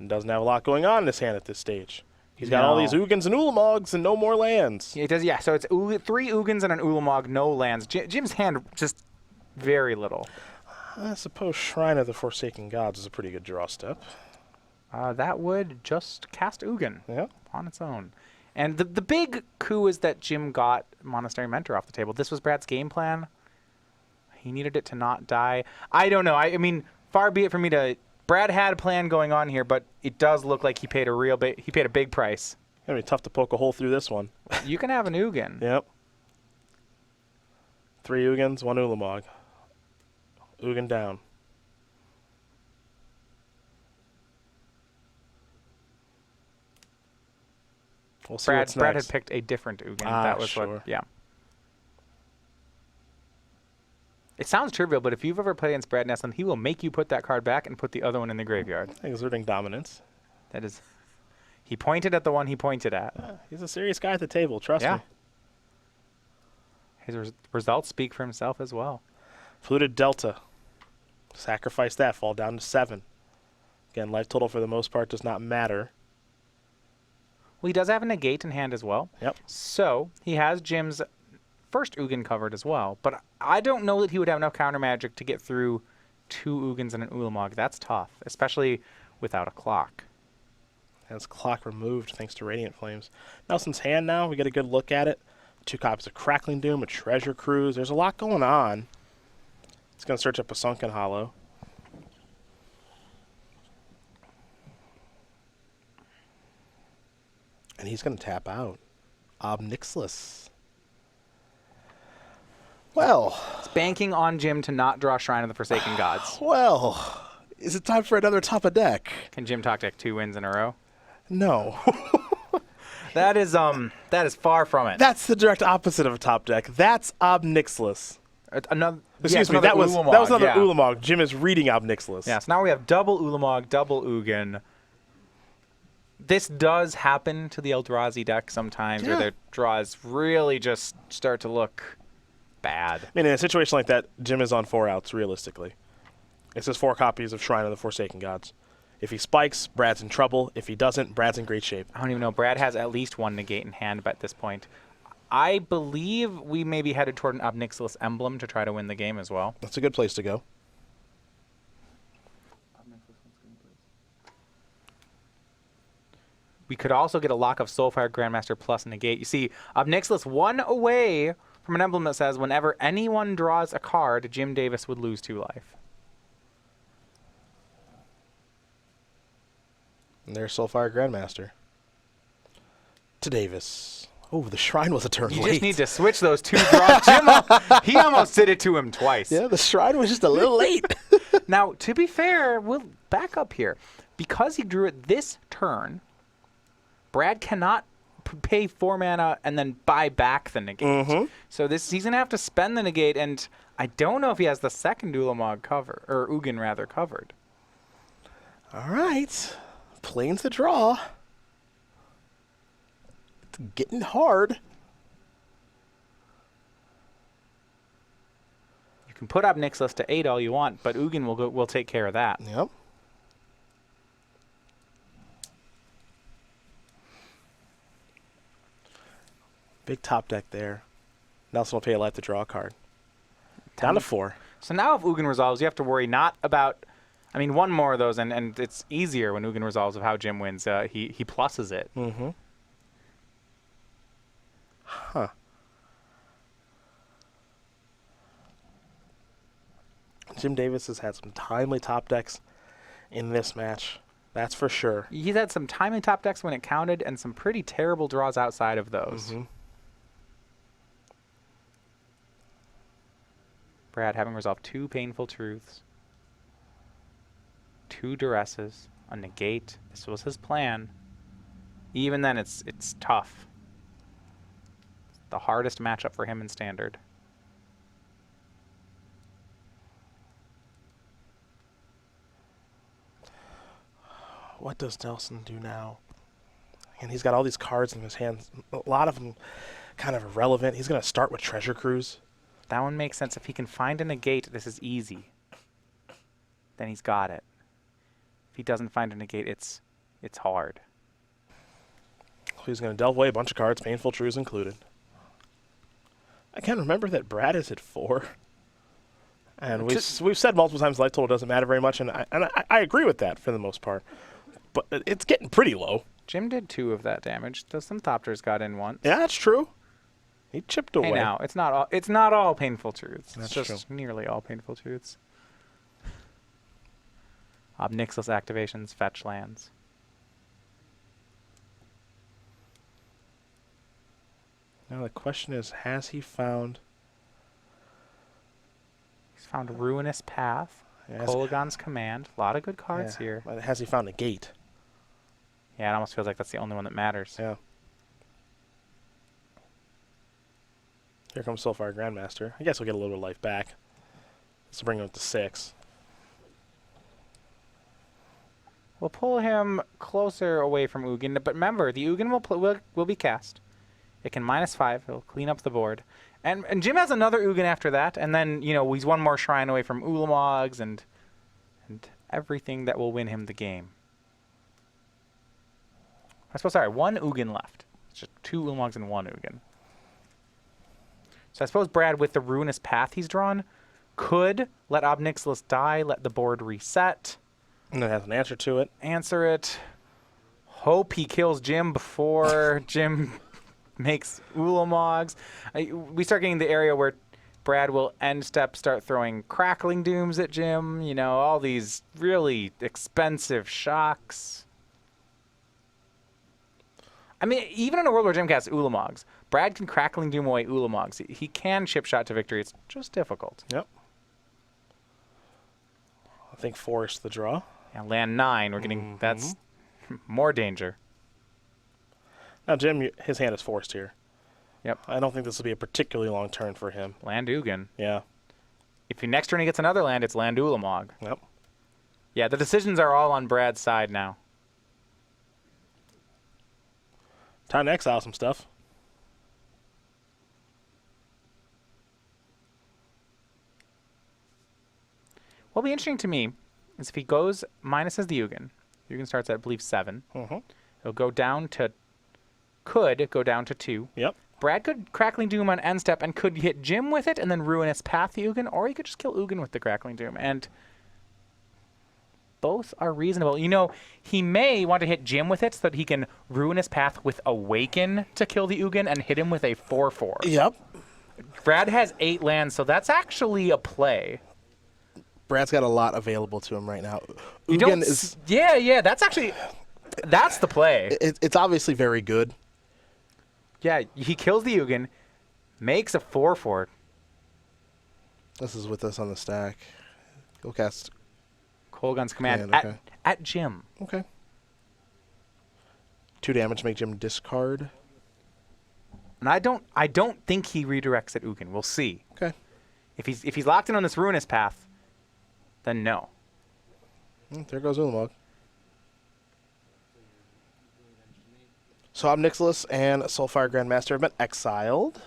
doesn't have a lot going on in his hand at this stage. He's got all these Ugins and Ulamogs and no more lands. It does, yeah. So it's 3 Ugins and an Ulamog, no lands. Jim's hand just very little. I suppose Shrine of the Forsaken Gods is a pretty good draw step. That would just cast Ugin on its own. And the big coup is that Jim got Monastery Mentor off the table. This was Brad's game plan. He needed it to not die. I don't know. I mean, far be it for me to... Brad had a plan going on here, but it does look like he paid a big price. It's going to be tough to poke a hole through this one. You can have an Ugin. Yep. 3 Ugins, 1 Ulamog. Ugin down. We'll see what's Brad next. had picked a different Ugin. That was sure. what, yeah. It sounds trivial, but if you've ever played against Brad Nesson, he will make you put that card back and put the other one in the graveyard. Exerting dominance. That is... He pointed at the one he pointed at. Yeah, he's a serious guy at the table, trust me. His results speak for himself as well. Fluted Delta. Sacrifice that, fall down to 7. Again, life total for the most part does not matter. Well, he does have a negate in hand as well. Yep. So he has Jim's first Ugin covered as well. But I don't know that he would have enough counter magic to get through 2 Ugins and an Ulamog. That's tough, especially without a clock. Has clock removed thanks to Radiant Flames. Nelson's hand now, we get a good look at it. 2 copies of Crackling Doom, a Treasure Cruise. There's a lot going on. He's going to search up a Sunken Hollow. And he's going to tap out. Obnixilus. Well. It's banking on Jim to not draw Shrine of the Forsaken Gods. Well. Is it time for another top of deck? Can Jim talk deck 2 wins in a row? No. That is far from it. That's the direct opposite of a top deck. That's Obnixilus. Another, Excuse me, another that was Ulamog, another Ulamog. Jim is reading Obnixilus. Yeah, so now we have double Ulamog, double Ugin. This does happen to the Eldrazi deck sometimes, where their draws really just start to look bad. I mean, in a situation like that, Jim is on 4 outs, realistically. It says 4 copies of Shrine of the Forsaken Gods. If he spikes, Brad's in trouble. If he doesn't, Brad's in great shape. I don't even know. Brad has at least 1 negate in hand at this point. I believe we may be headed toward an Obnixilus emblem to try to win the game as well. That's a good place to go. We could also get a lock of Soulfire Grandmaster plus negate. You see, Obnixilus 1 away from an emblem that says whenever anyone draws a card, Jim Davis would lose 2 life. And there's Soulfire Grandmaster. To Davis. Oh, the Shrine was a turn late. You just need to switch those 2 draws. Jim, he almost did it to him twice. Yeah, the Shrine was just a little late. Now, to be fair, we'll back up here. Because he drew it this turn, Brad cannot pay 4 mana and then buy back the negate. So he's going to have to spend the negate, and I don't know if he has the second Ulamog cover, or Ugin rather, covered. All right. Plains the draw. It's getting hard. You can put Obnixilus to 8 all you want, but Ugin will take care of that. Yep. Big top deck there. Nelson will pay a life to draw a card. Down to 4. So now if Ugin resolves, you have to worry not about... I mean, 1 more of those, and it's easier when Ugin resolves of how Jim wins. He pluses it. Huh. Jim Davis has had some timely top decks in this match. That's for sure. He's had some timely top decks when it counted and some pretty terrible draws outside of those. Mm-hmm. Brad having resolved 2 painful truths, 2 duresses, a negate. This was his plan. Even then, it's tough. The hardest matchup for him in Standard. What does Nelson do now? And he's got all these cards in his hands. A lot of them kind of irrelevant. He's going to start with Treasure Cruise. That one makes sense. If he can find a negate, this is easy. Then he's got it. If he doesn't find a negate, it's hard. He's going to delve away a bunch of cards, Painful Truths included. I can't remember that Brad is at 4. And we've said multiple times life total doesn't matter very much, and I agree with that for the most part. But it's getting pretty low. Jim did 2 of that damage. Though some Thopters got in once. Yeah, that's true. He chipped away. Hey, now it's not all painful truths. That's it's just nearly all painful truths. Obnixilus activations, fetch lands. Now the question is, has he found... He's found Ruinous Path, Kolagon's Command. A lot of good cards here. Has he found a gate? Yeah, it almost feels like that's the only one that matters. Yeah. Here comes Soulfire Grandmaster. I guess we'll get a little bit of life back. Let's bring him up to 6. We'll pull him closer away from Ugin, but remember, the Ugin will be cast. It can -5. It'll clean up the board. And Jim has another Ugin after that, and then, he's one more shrine away from Ulamogs and everything that will win him the game. One Ugin left. It's just 2 Ulamogs and 1 Ugin. So I suppose Brad, with the Ruinous Path he's drawn, could let Obnixilus die, let the board reset. And it has an answer to it. Answer it. Hope he kills Jim before Jim makes Ulamogs. We start getting the area where Brad will end step, start throwing Crackling Dooms at Jim. All these really expensive shocks. I mean, even in a world where Jim casts Ulamogs, Brad can Crackling Doom away Ulamogs. He can chip shot to victory. It's just difficult. Yep. I think force the draw. Yeah, land 9. We're getting that's more danger. Now Jim, his hand is forced here. Yep. I don't think this will be a particularly long turn for him. Land Ugin. Yeah. If next turn he gets another land, it's land Ulamog. Yep. Yeah, the decisions are all on Brad's side now. Time to exile some stuff. What'll be interesting to me is if he goes minuses the Ugin. Ugin starts at, I believe, 7. It'll go down to... Could go down to 2. Yep. Brad could Crackling Doom on end step and could hit Jim with it and then Ruinous Path the Ugin, or he could just kill Ugin with the Crackling Doom. And both are reasonable. He may want to hit Jim with it so that he can Ruinous Path with Awaken to kill the Ugin and hit him with a 4/4. Yep. Brad has 8 lands, so that's actually a play. Brad's got a lot available to him right now. Ugin is... Yeah, that's the play. It's obviously very good. Yeah, he kills the Ugin, makes a 4/4. This is with us on the stack. He'll cast Kolagon's Command okay. at Jim. Okay. 2 damage, make Jim discard. And I don't think he redirects at Ugin. We'll see. Okay. If he's locked in on this Ruinous Path, then no. There goes Ulamog. So Obnixilus and Soulfire Grandmaster have been exiled.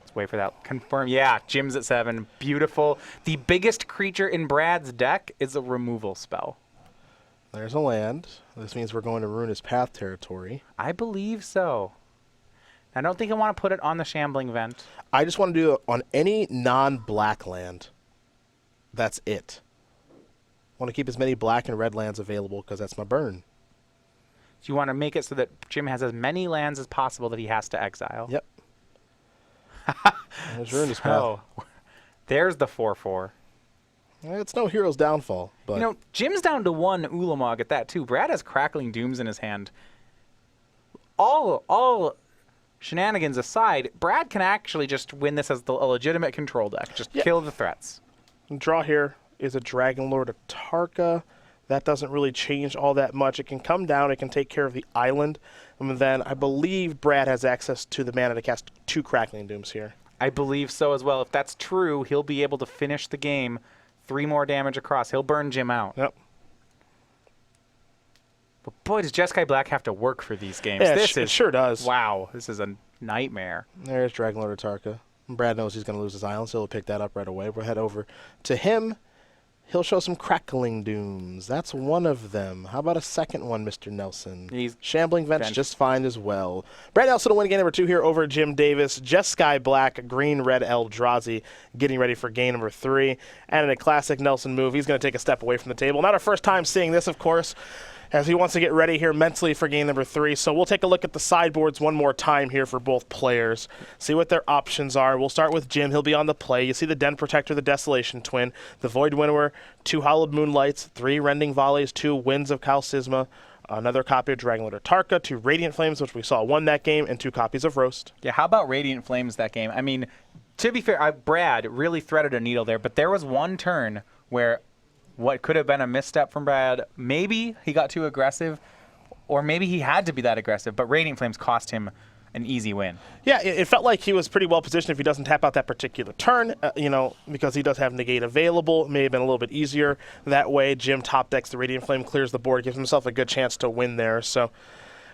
Let's wait for that. Confirm. Yeah, Jim's at 7. Beautiful. The biggest creature in Brad's deck is a removal spell. There's a land. This means we're going to Ruinous Path territory. I believe so. I don't think I want to put it on the Shambling Vent. I just want to do it on any non-black land. That's it. I want to keep as many black and red lands available because that's my burn. So you want to make it so that Jim has as many lands as possible that he has to exile. Yep. There's Ruinous Path. There's the 4/4. It's no hero's downfall, but You know, Jim's down to 1 Ulamog at that, too. Brad has Crackling Dooms in his hand. All shenanigans aside, Brad can actually just win this as a legitimate control deck. Just kill the threats. draw here is a Dragon Lord of Tarka. That doesn't really change all that much. It can come down. It can take care of the island. And then I believe Brad has access to the mana to cast 2 Crackling Dooms here. I believe so as well. If that's true, he'll be able to finish the game 3 more damage across. He'll burn Jim out. Yep. But boy, does Jeskai Black have to work for these games. Yeah, This sure does. Wow, this is a nightmare. There's Dragon Lord of Tarka. Brad knows he's going to lose his island, so he'll pick that up right away. We'll head over to him. He'll show some Crackling Dooms. That's one of them. How about a second one, Mr. Nelson? He's Shambling Vents bench. just fine as well. Brad Nelson will win game number 2 here over Jim Davis. Jeskai Black, Green Red Eldrazi, getting ready for game number 3. And in a classic Nelson move, he's going to take a step away from the table. Not our first time seeing this, of course, as he wants to get ready here mentally for game number 3. So we'll take a look at the sideboards one more time here for both players, see what their options are. We'll start with Jim. He'll be on the play. You see the Den Protector, the Desolation Twin, the Void Winnower, 2 Hallowed Moonlights, 3 Rending Volleys, 2 Winds of Kalsisma, another copy of Dragon Lord of Tarka, 2 Radiant Flames, which we saw won that game, and 2 copies of Roast. Yeah, how about Radiant Flames that game? I mean, to be fair, Brad really threaded a needle there, but there was one turn where what could have been a misstep from Brad, maybe he got too aggressive, or maybe he had to be that aggressive, but Radiant Flames cost him an easy win. Yeah, it felt like he was pretty well positioned if he doesn't tap out that particular turn, because he does have Negate available. It may have been a little bit easier that way. Jim top decks the Radiant Flame, clears the board, gives himself a good chance to win there. So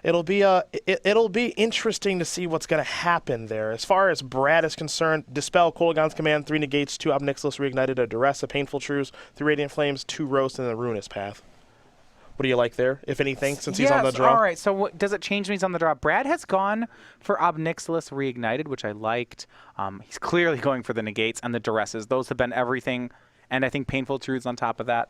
it'll be interesting to see what's going to happen there. As far as Brad is concerned, Dispel, Kolaghan's Command, 3 Negates, 2 Ob Nixilis Reignited, a Duress, a Painful Truce, 3 Radiant Flames, 2 Roast, and a Ruinous Path. What do you like there, if anything, since he's on the draw? All right, so what, does it change when he's on the draw? Brad has gone for Ob Nixilis Reignited, which I liked. He's clearly going for the Negates and the Duresses. Those have been everything, and I think Painful Truths on top of that.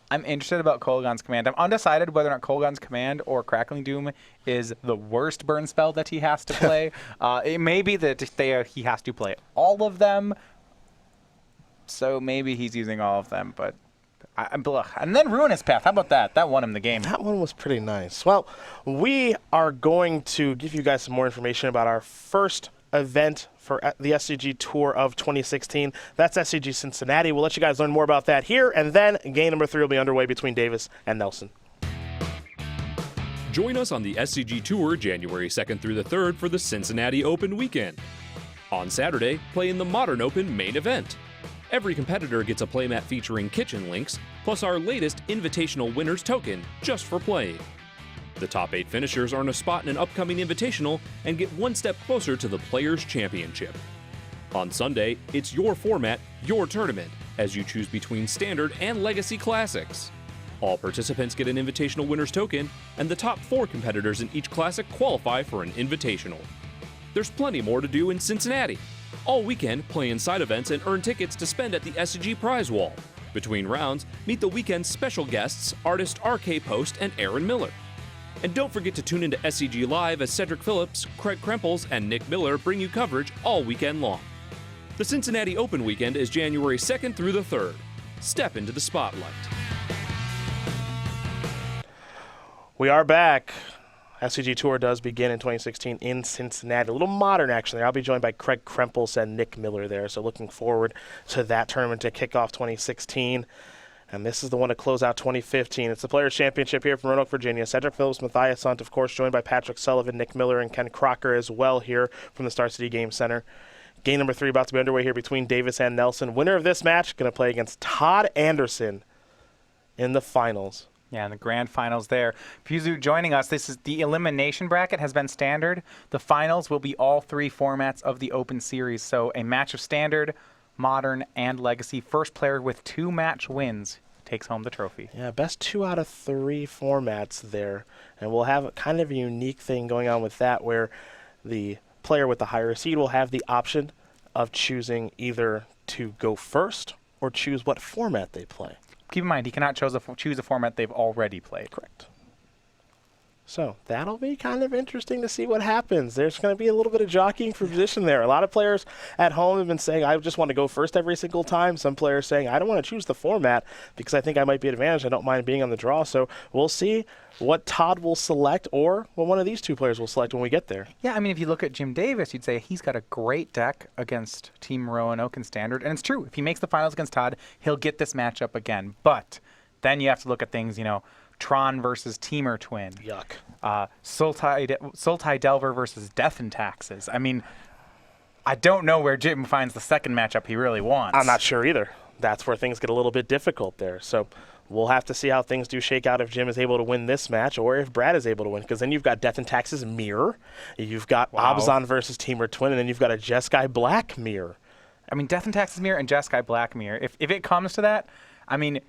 I'm interested about Kolaghan's Command. I'm undecided whether or not Kolaghan's Command or Crackling Doom is the worst burn spell that he has to play. It may be that he has to play all of them, so maybe he's using all of them, but... And then Ruinous Path. How about that? That won him the game. That one was pretty nice. Well, we are going to give you guys some more information about our first event for the SCG Tour of 2016. That's SCG Cincinnati. We'll let you guys learn more about that here, and then game number 3 will be underway between Davis and Nelson. Join us on the SCG Tour January 2nd through the 3rd for the Cincinnati Open weekend. On Saturday, play in the Modern Open main event. Every competitor gets a playmat featuring kitchen links, plus our latest Invitational Winners token, just for playing. The top 8 finishers earn a spot in an upcoming Invitational and get one step closer to the Players' Championship. On Sunday, it's your format, your tournament, as you choose between Standard and Legacy Classics. All participants get an Invitational Winners token, and the top 4 competitors in each Classic qualify for an Invitational. There's plenty more to do in Cincinnati. All weekend, play in side events and earn tickets to spend at the SCG Prize Wall. Between rounds, meet the weekend's special guests, artist RK Post and Aaron Miller. And don't forget to tune into SCG Live as Cedric Phillips, Craig Krempels, and Nick Miller bring you coverage all weekend long. The Cincinnati Open weekend is January 2nd through the 3rd. Step into the spotlight. We are back. SCG Tour does begin in 2016 in Cincinnati. A little modern action there. I'll be joined by Craig Krempels and Nick Miller there, so looking forward to that tournament to kick off 2016. And this is the one to close out 2015. It's the Players' Championship here from Roanoke, Virginia. Cedric Phillips, Matthias Hunt, of course, joined by Patrick Sullivan, Nick Miller, and Ken Crocker as well here from the Star City Game Center. Game number 3 about to be underway here between Davis and Nelson. Winner of this match going to play against Todd Anderson in the finals. Yeah, in the grand finals there. Puzu joining us. This is the elimination bracket has been standard. The finals will be all 3 formats of the Open Series. So a match of standard, modern, and legacy. First player with 2 match wins takes home the trophy. Yeah, best 2 out of 3 formats there. And we'll have kind of a unique thing going on with that where the player with the higher seed will have the option of choosing either to go first or choose what format they play. Keep in mind, he cannot choose a format they've already played. Correct. So that'll be kind of interesting to see what happens. There's going to be a little bit of jockeying for position there. A lot of players at home have been saying, I just want to go first every single time. Some players saying, I don't want to choose the format because I think I might be advantaged. I don't mind being on the draw. So we'll see what Todd will select or what one of these two players will select when we get there. Yeah, I mean, if you look at Jim Davis, you'd say he's got a great deck against Team Roanoke and Standard. And it's true. If he makes the finals against Todd, he'll get this matchup again. But then you have to look at things, Tron versus Teamer Twin. Yuck. Sultai Delver versus Death and Taxes. I mean, I don't know where Jim finds the second matchup he really wants. I'm not sure either. That's where things get a little bit difficult there. So we'll have to see how things do shake out if Jim is able to win this match or if Brad is able to win. Because then you've got Death and Taxes Mirror. You've got Abzan versus Teamer Twin. And then you've got a Jeskai Black Mirror. I mean, Death and Taxes Mirror and Jeskai Black Mirror. If it comes to that, I mean,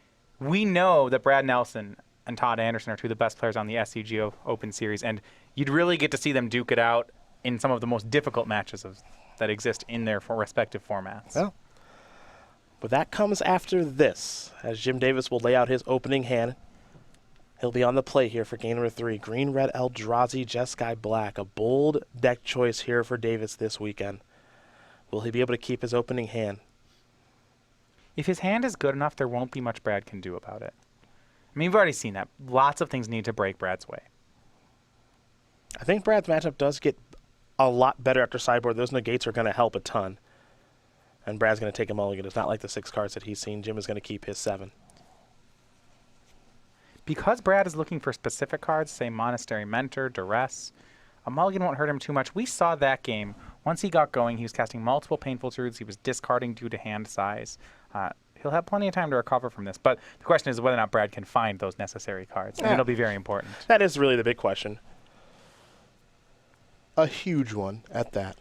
we know that Brad Nelson and Todd Anderson are two of the best players on the SCG Open Series, and you'd really get to see them duke it out in some of the most difficult matches that exist in their respective formats. Well, but that comes after this, as Jim Davis will lay out his opening hand. He'll be on the play here for game number 3. Green, Red, Eldrazi, Jeskai Black. A bold deck choice here for Davis this weekend. Will he be able to keep his opening hand? If his hand is good enough, there won't be much Brad can do about it. I mean, we've already seen that. Lots of things need to break Brad's way. I think Brad's matchup does get a lot better after sideboard. Those negates are going to help a ton. And Brad's going to take a mulligan. It's not like the 6 cards that he's seen. Jim is going to keep his 7. Because Brad is looking for specific cards, say Monastery Mentor, Duress, a mulligan won't hurt him too much. We saw that game. Once he got going, he was casting multiple Painful Truths. He was discarding due to hand size. He'll have plenty of time to recover from this. But the question is whether or not Brad can find those necessary cards. And it'll be very important. That is really the big question. A huge one at that.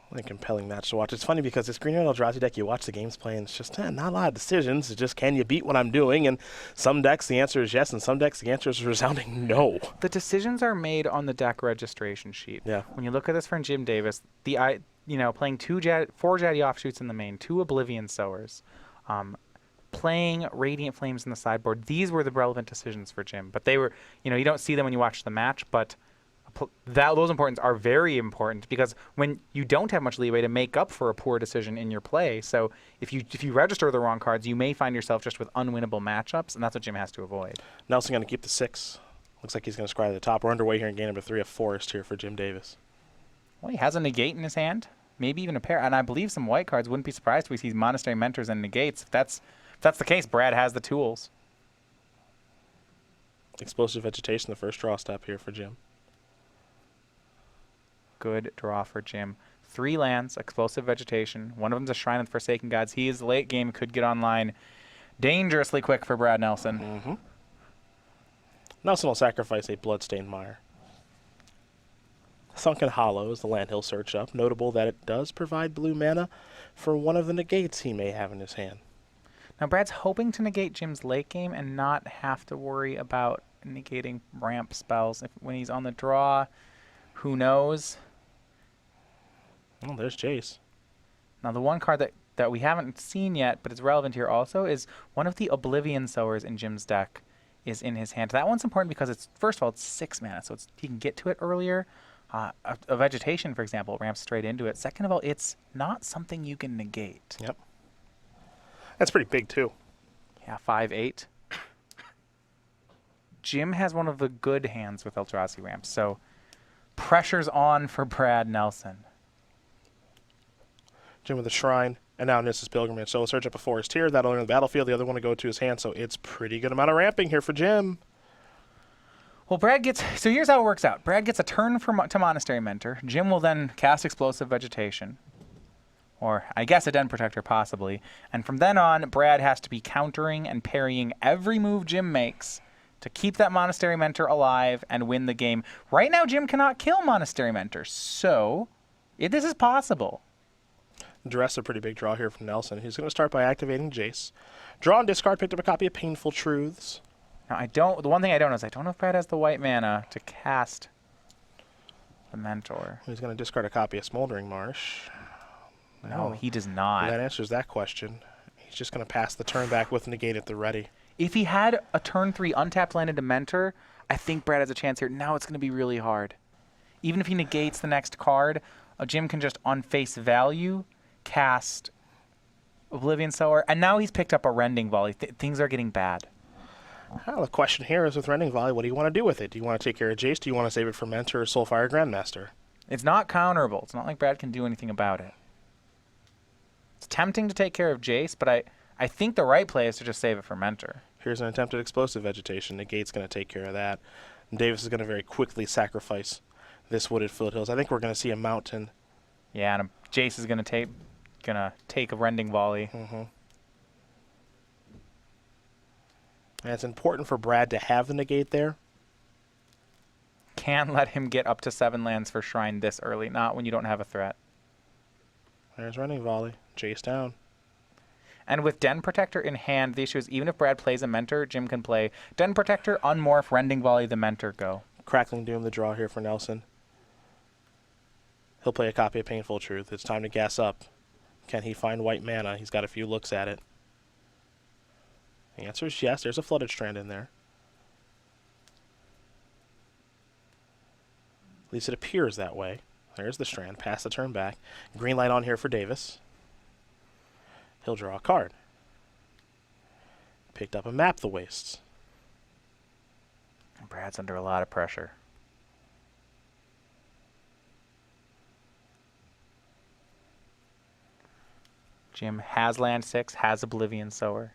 What a compelling match to watch. It's funny because this Green Red Eldrazi deck, you watch the games play, and it's just not a lot of decisions. It's just, can you beat what I'm doing? And some decks, the answer is yes, and some decks, the answer is a resounding no. The decisions are made on the deck registration sheet. Yeah. When you look at this for Jim Davis, playing 4 Jaddy Offshoots in the main, 2 Oblivion Sowers, playing Radiant Flames in the sideboard, these were the relevant decisions for Jim. But they were, you don't see them when you watch the match, but those importance are very important because when you don't have much leeway to make up for a poor decision in your play, so if you register the wrong cards, you may find yourself just with unwinnable matchups, and that's what Jim has to avoid. Nelson going to keep the 6. Looks like he's going to scry to the top. We're underway here in game number 3 of Forest here for Jim Davis. Well, he has a negate in his hand, maybe even a pair, and I believe some white cards. Wouldn't be surprised if we see Monastery Mentors and negates. If that's the case, Brad has the tools. Explosive Vegetation, the first draw step here for Jim. Good draw for Jim. 3 lands, Explosive Vegetation. One of them's a Shrine of the Forsaken Gods. He is late game, could get online dangerously quick for Brad Nelson. Mm-hmm. Nelson will sacrifice a Bloodstained Mire. Sunken Hollow is the land he'll search up. Notable that it does provide blue mana for one of the negates he may have in his hand. Now, Brad's hoping to negate Jim's late game and not have to worry about negating ramp spells. When he's on the draw, who knows? Well, there's Jace. Now, the one card that we haven't seen yet, but it's relevant here also, is one of the Oblivion Sowers in Jim's deck is in his hand. That one's important because it's, first of all, it's 6 mana, so he can get to it earlier. A Vegetation, for example, ramps straight into it. Second of all, it's not something you can negate. Yep. That's pretty big, too. Yeah, 5/8. Jim has one of the good hands with Eldrazi ramps, so pressure's on for Brad Nelson. Jim with a Shrine, and now Nissa's Pilgrimage. So we'll search up a Forest here. That'll enter the battlefield. The other one will go to his hand, so it's pretty good amount of ramping here for Jim. Well, so here's how it works out. Brad gets a turn to Monastery Mentor. Jim will then cast Explosive Vegetation, or I guess a Den Protector possibly. And from then on, Brad has to be countering and parrying every move Jim makes to keep that Monastery Mentor alive and win the game. Right now, Jim cannot kill Monastery Mentor, so this is possible. Duress, a pretty big draw here from Nelson. He's going to start by activating Jace. Draw and discard, picked up a copy of Painful Truths. Now, the one thing I don't know is I don't know if Brad has the white mana to cast the Mentor. He's going to discard a copy of Smoldering Marsh. No, he does not. That answers that question. He's just going to pass the turn back with negate at the ready. If he had a turn 3 untapped land into Mentor, I think Brad has a chance here. Now it's going to be really hard. Even if he negates the next card, Jim can just on face value cast Oblivion Sower, and now he's picked up a Rending Volley. Things are getting bad. Well, the question here is with Rending Volley, what do you want to do with it? Do you want to take care of Jace? Do you want to save it for Mentor or Soulfire Grandmaster? It's not counterable. It's not like Brad can do anything about it. It's tempting to take care of Jace, but I think the right play is to just save it for Mentor. Here's an attempted Explosive Vegetation. Negate's going to take care of that. And Davis is going to very quickly sacrifice this Wooded Foothills. I think we're going to see a Mountain. Yeah, and Jace is going to take a Rending Volley. Mm-hmm. And it's important for Brad to have the negate there. Can't let him get up to 7 lands for Shrine this early, not when you don't have a threat. There's Rending Volley. Jace down. And with Den Protector in hand, the issue is even if Brad plays a Mentor, Jim can play Den Protector, Unmorph, Rending Volley, the Mentor, go. Crackling Doom, the draw here for Nelson. He'll play a copy of Painful Truth. It's time to gas up. Can he find white mana? He's got a few looks at it. The answer is yes. There's a Flooded Strand in there. At least it appears that way. There's the Strand. Pass the turn back. Green light on here for Davis. He'll draw a card. Picked up a Map the Wastes. Brad's under a lot of pressure. Jim has land 6, has Oblivion Sower.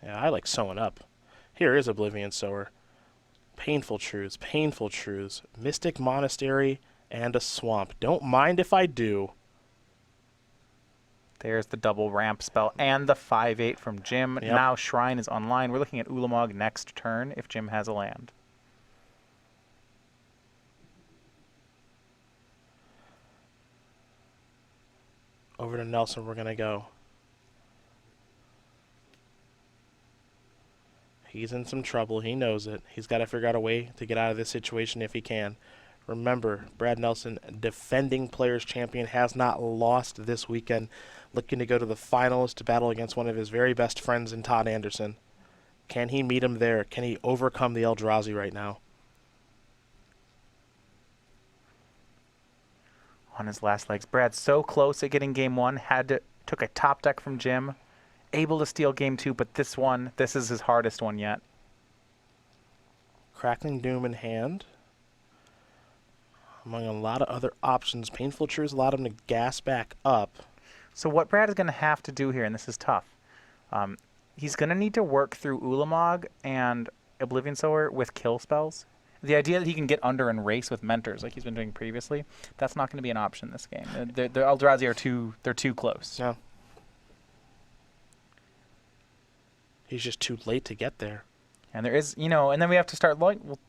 Yeah, I like sewing up. Here is Oblivion Sower. Painful Truths, Painful Truths, Mystic Monastery, and a Swamp. Don't mind if I do. There's the double ramp spell and the 5/8 from Jim. Yep. Now Shrine is online. We're looking at Ulamog next turn if Jim has a land. Over to Nelson we're going to go. He's in some trouble. He knows it. He's got to figure out a way to get out of this situation if he can. Remember, Brad Nelson, defending Players Champion, has not lost this weekend. Looking to go to the finals to battle against one of his very best friends in Todd Anderson. Can he meet him there? Can he overcome the Eldrazi right now? On his last legs. Brad's so close at getting game 1. Took a top deck from Jim. Able to steal game 2, but this is his hardest one yet. Crackling Doom in hand. Among a lot of other options, Painful Truths allowed him to gas back up. So what Brad is going to have to do here, and this is tough, he's going to need to work through Ulamog and Oblivion Sower with kill spells. The idea that he can get under and race with Mentors like he's been doing previously, that's not going to be an option this game. The Eldrazi are too close. Yeah. He's just too late to get there. And there is, and then we have to start,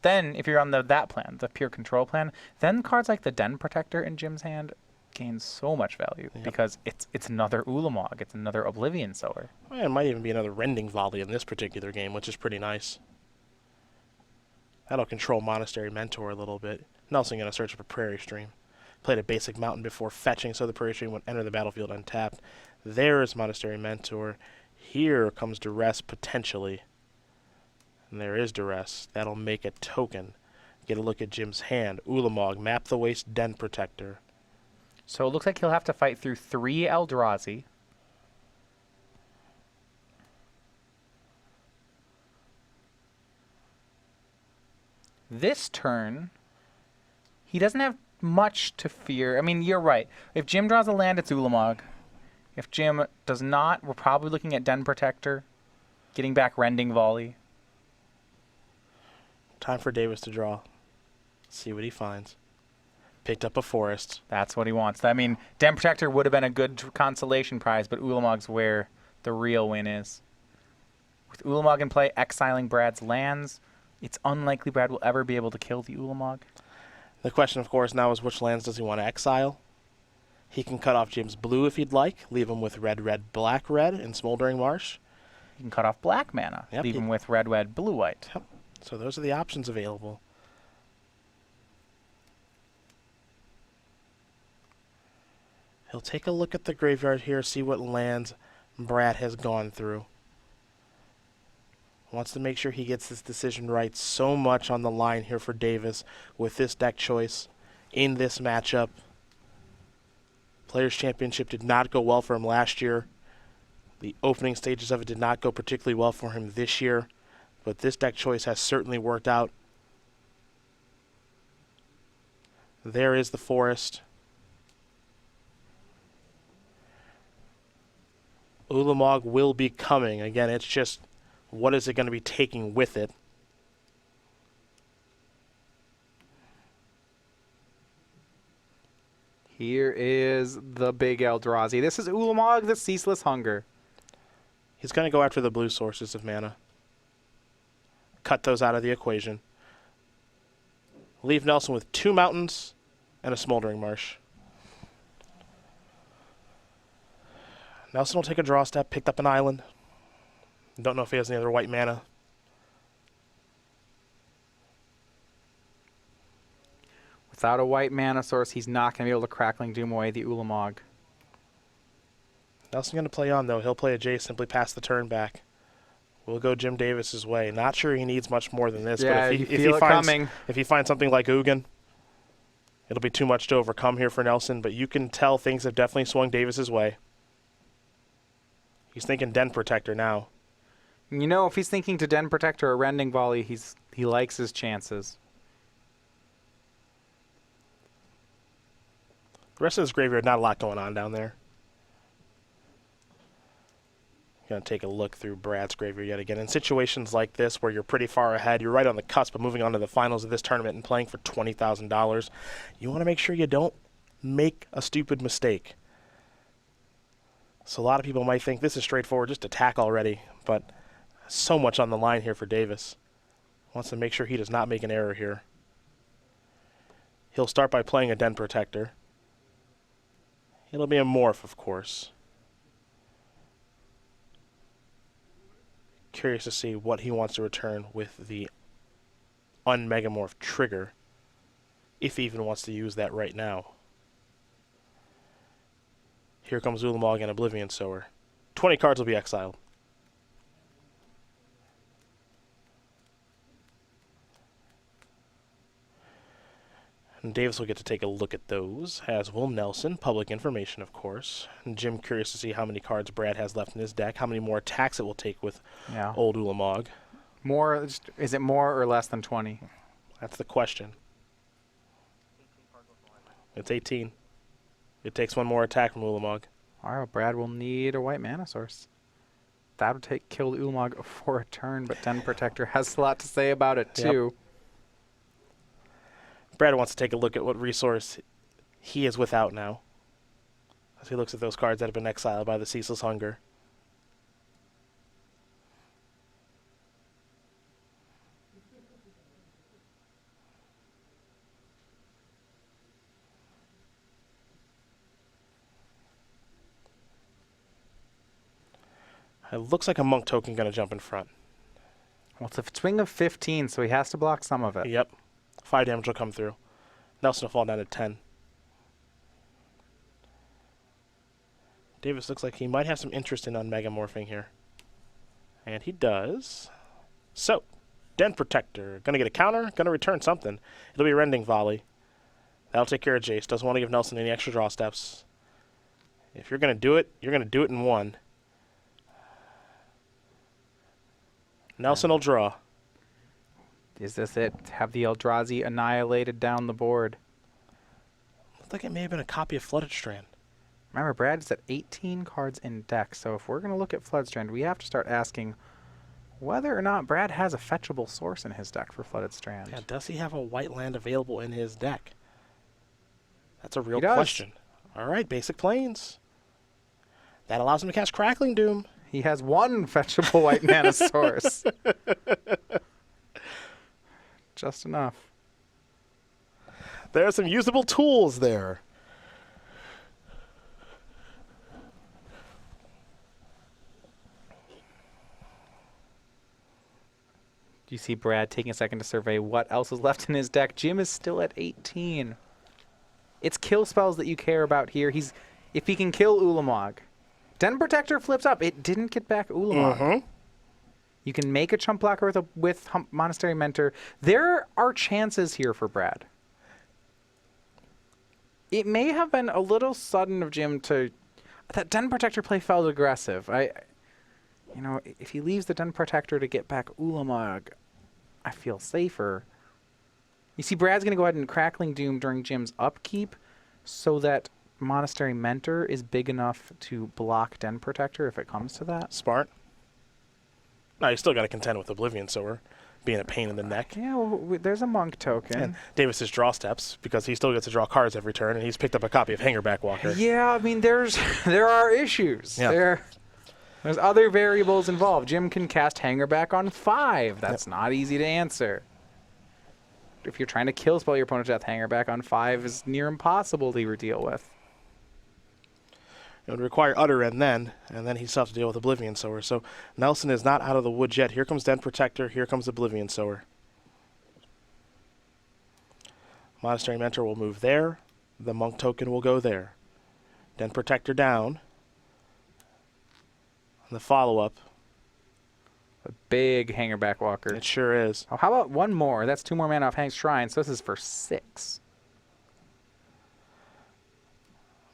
then if you're on that plan, the pure control plan, then cards like the Den Protector in Jim's hand gain so much value because it's another Ulamog, it's another Oblivion Sower. Well, it might even be another Rending Volley in this particular game, which is pretty nice. That'll control Monastery Mentor a little bit. Nelson going to search up a Prairie Stream. Played a basic Mountain before fetching, so the Prairie Stream would enter the battlefield untapped. There is Monastery Mentor. Here comes Duress potentially. And there is Duress. That'll make a token. Get a look at Jim's hand. Ulamog, Map the Waste, Den Protector. So it looks like he'll have to fight through 3 Eldrazi. This turn, he doesn't have much to fear. I mean, you're right. If Jim draws a land, it's Ulamog. If Jim does not, we're probably looking at Den Protector, getting back Rending Volley. Time for Davis to draw. See what he finds. Picked up a Forest. That's what he wants. I mean, Den Protector would have been a good consolation prize, but Ulamog's where the real win is. With Ulamog in play, exiling Brad's lands, it's unlikely Brad will ever be able to kill the Ulamog. The question, of course, now is which lands does he want to exile? He can cut off Jim's blue if he'd like, leave him with red, red, black, red in Smoldering Marsh. You can cut off black mana, leave him with red, red, blue, white. Yep. So those are the options available. He'll take a look at the graveyard here, see what lands Brad has gone through. Wants to make sure he gets this decision right. So much on the line here for Davis with this deck choice in this matchup. Players' Championship did not go well for him last year. The opening stages of it did not go particularly well for him this year, but this deck choice has certainly worked out. There is the forest. Ulamog will be coming. Again, it's just what is it going to be taking with it? Here is the big Eldrazi. This is Ulamog, the Ceaseless Hunger. He's going to go after the blue sources of mana. Cut those out of the equation. Leave Nelson with 2 mountains and a Smoldering Marsh. Nelson will take a draw step, picked up an island. Don't know if he has any other white mana. Without a white mana source, he's not going to be able to Crackling Doom away the Ulamog. Nelson's going to play on, though. He'll play a Jace, simply pass the turn back. We'll go Jim Davis's way. Not sure he needs much more than this, Yeah, but if he finds something like Ugin, it'll be too much to overcome here for Nelson, but you can tell things have definitely swung Davis's way. He's thinking Den Protector now. You know, if he's thinking to Den Protector or Rending Volley, he likes his chances. The rest of this graveyard, not a lot going on down there. Going to take a look through Brad's graveyard yet again. In situations like this where you're pretty far ahead, you're right on the cusp of moving on to the finals of this tournament and playing for $20,000, you want to make sure you don't make a stupid mistake. So a lot of people might think this is straightforward, just attack already, but so much on the line here for Davis. Wants to make sure he does not make an error here. He'll start by playing a Den Protector. It'll be a morph, of course. Curious to see what he wants to return with the unmegamorph trigger, if he even wants to use that right now. Here comes Ulamog and Oblivion Sower. 20 cards will be exiled. And Davis will get to take a look at those, as will Nelson. Public information, of course. And Jim curious to see how many cards Brad has left in his deck, how many more attacks it will take with old Ulamog. More? Is it more or less than 20? That's the question. It's 18. It takes one more attack from Ulamog. All right, well, Brad will need a white mana source. That would kill the Ulamog for a turn, but Den Protector has a lot to say about it, too. Yep. Brad wants to take a look at what resource he is without now, as he looks at those cards that have been exiled by the Ceaseless Hunger. It looks like a Monk token going to jump in front. Well, it's a swing of 15, so he has to block some of it. Yep. 5 damage will come through. Nelson will fall down to 10. Davis looks like he might have some interest in unmegamorphing here. And he does. So, Den Protector. Going to get a counter. Going to return something. It'll be Rending Volley. That'll take care of Jace. Doesn't want to give Nelson any extra draw steps. If you're going to do it, you're going to do it in one. Nelson will draw. Is this it? Have the Eldrazi annihilated down the board? Looks like it may have been a copy of Flooded Strand. Remember, Brad is at 18 cards in deck, so if we're going to look at Flooded Strand, we have to start asking whether or not Brad has a fetchable source in his deck for Flooded Strand. Yeah, does he have a white land available in his deck? That's a real question. All right, Basic Plains. That allows him to cast Crackling Doom. He has one fetchable white mana source. Just enough. There are some usable tools there. Do you see Brad taking a second to survey what else is left in his deck? Jim is still at 18. It's kill spells that you care about here. If he can kill Ulamog, Den Protector flips up. It didn't get back Ulamog. You can make a chump blocker with Monastery Mentor. There are chances here for Brad. It may have been a little sudden of Jim to... That Den Protector play felt aggressive. You know, if he leaves the Den Protector to get back Ulamog, I feel safer. You see, Brad's going to go ahead and Crackling Doom during Jim's upkeep so that Monastery Mentor is big enough to block Den Protector if it comes to that. Smart. No, you still got to contend with Oblivion Sower being a pain in the neck. Yeah, well, there's a Monk token. And Davis's draw steps, because he still gets to draw cards every turn, and he's picked up a copy of Hangerback Walker. Yeah, I mean, there are issues. Yeah. There's other variables involved. Jim can cast Hangerback on 5. That's not easy to answer. If you're trying to kill spell your opponent's death, Hangerback on 5 is near impossible to deal with. It would require Utter End then, and then he'd still have to deal with Oblivion Sower. So Nelson is not out of the woods yet. Here comes Den Protector. Here comes Oblivion Sower. Monastery Mentor will move there. The Monk token will go there. Den Protector down. And the follow-up. A big Hangerback Walker. It sure is. Oh, how about one more? That's 2 more mana off Hank's Shrine, so this is for 6.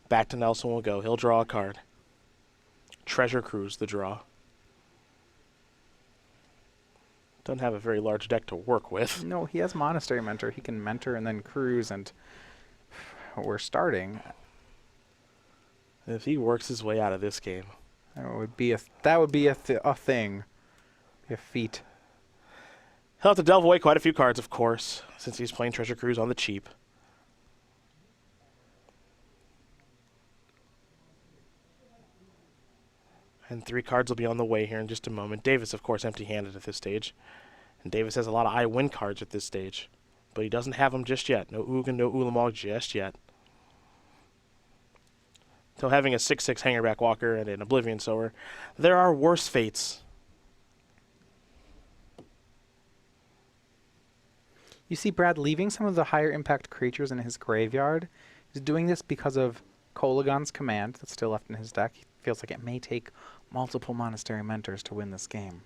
Back to Nelson will go. He'll draw a card. Treasure Cruise the draw. Doesn't have a very large deck to work with. No, he has Monastery Mentor. He can Mentor and then Cruise, and we're starting. If he works his way out of this game, that would be a thing, a feat. he'll have to delve away quite a few cards, of course, since he's playing Treasure Cruise on the cheap. And 3 cards will be on the way here in just a moment. Davis, of course, empty-handed at this stage. And Davis has a lot of I-win cards at this stage. But he doesn't have them just yet. No Ugin, no Ulamog just yet. So having a 6/6 Hangerback Walker and an Oblivion Sower, there are worse fates. You see Brad leaving some of the higher impact creatures in his graveyard. He's doing this because of Kolagon's command that's still left in his deck. He feels like it may take multiple Monastery Mentors to win this game.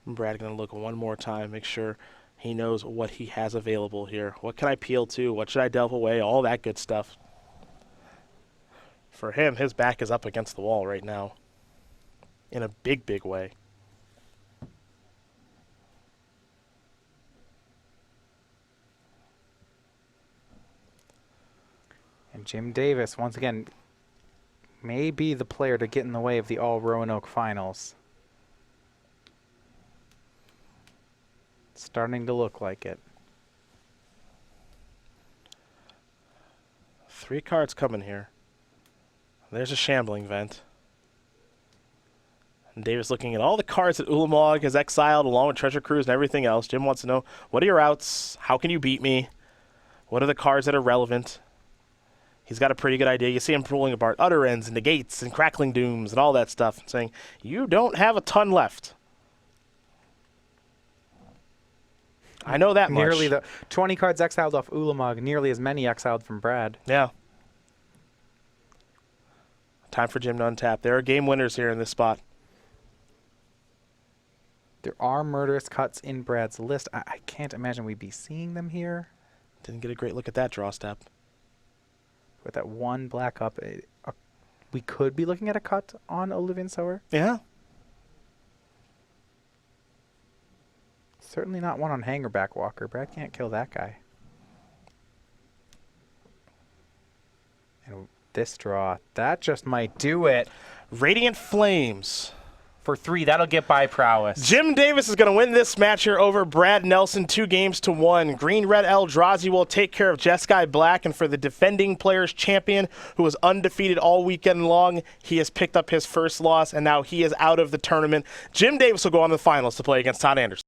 Brad going to look one more time, make sure he knows what he has available here. What can I peel to? What should I delve away? All that good stuff. For him, his back is up against the wall right now. In a big, big way. And Jim Davis, once again, may be the player to get in the way of the all Roanoke finals. It's starting to look like it. 3 cards coming here. There's a Shambling Vent. And Davis looking at all the cards that Ulamog has exiled along with Treasure Cruise and everything else. Jim wants to know, what are your outs? How can you beat me? What are the cards that are relevant? He's got a pretty good idea. You see him pulling apart Utter Ends and Negates and Crackling Dooms and all that stuff, saying, you don't have a ton left. I know that much. Nearly the 20 cards exiled off Ulamog, nearly as many exiled from Brad. Yeah. Time for Jim to untap. There are game winners here in this spot. There are murderous cuts in Brad's list. I can't imagine we'd be seeing them here. Didn't get a great look at that draw step. With that one black up, we could be looking at a cut on Oblivion Sower. Yeah. Certainly not one on Hangerback Walker. Brad can't kill that guy. And this draw, that just might do it. Radiant Flames. For 3, that'll get by prowess. Jim Davis is going to win this match here over Brad Nelson 2-1. Green-Red Eldrazi will take care of Jeskai Black, and for the defending players champion, who was undefeated all weekend long, he has picked up his first loss, and now he is out of the tournament. Jim Davis will go on to the finals to play against Todd Anderson.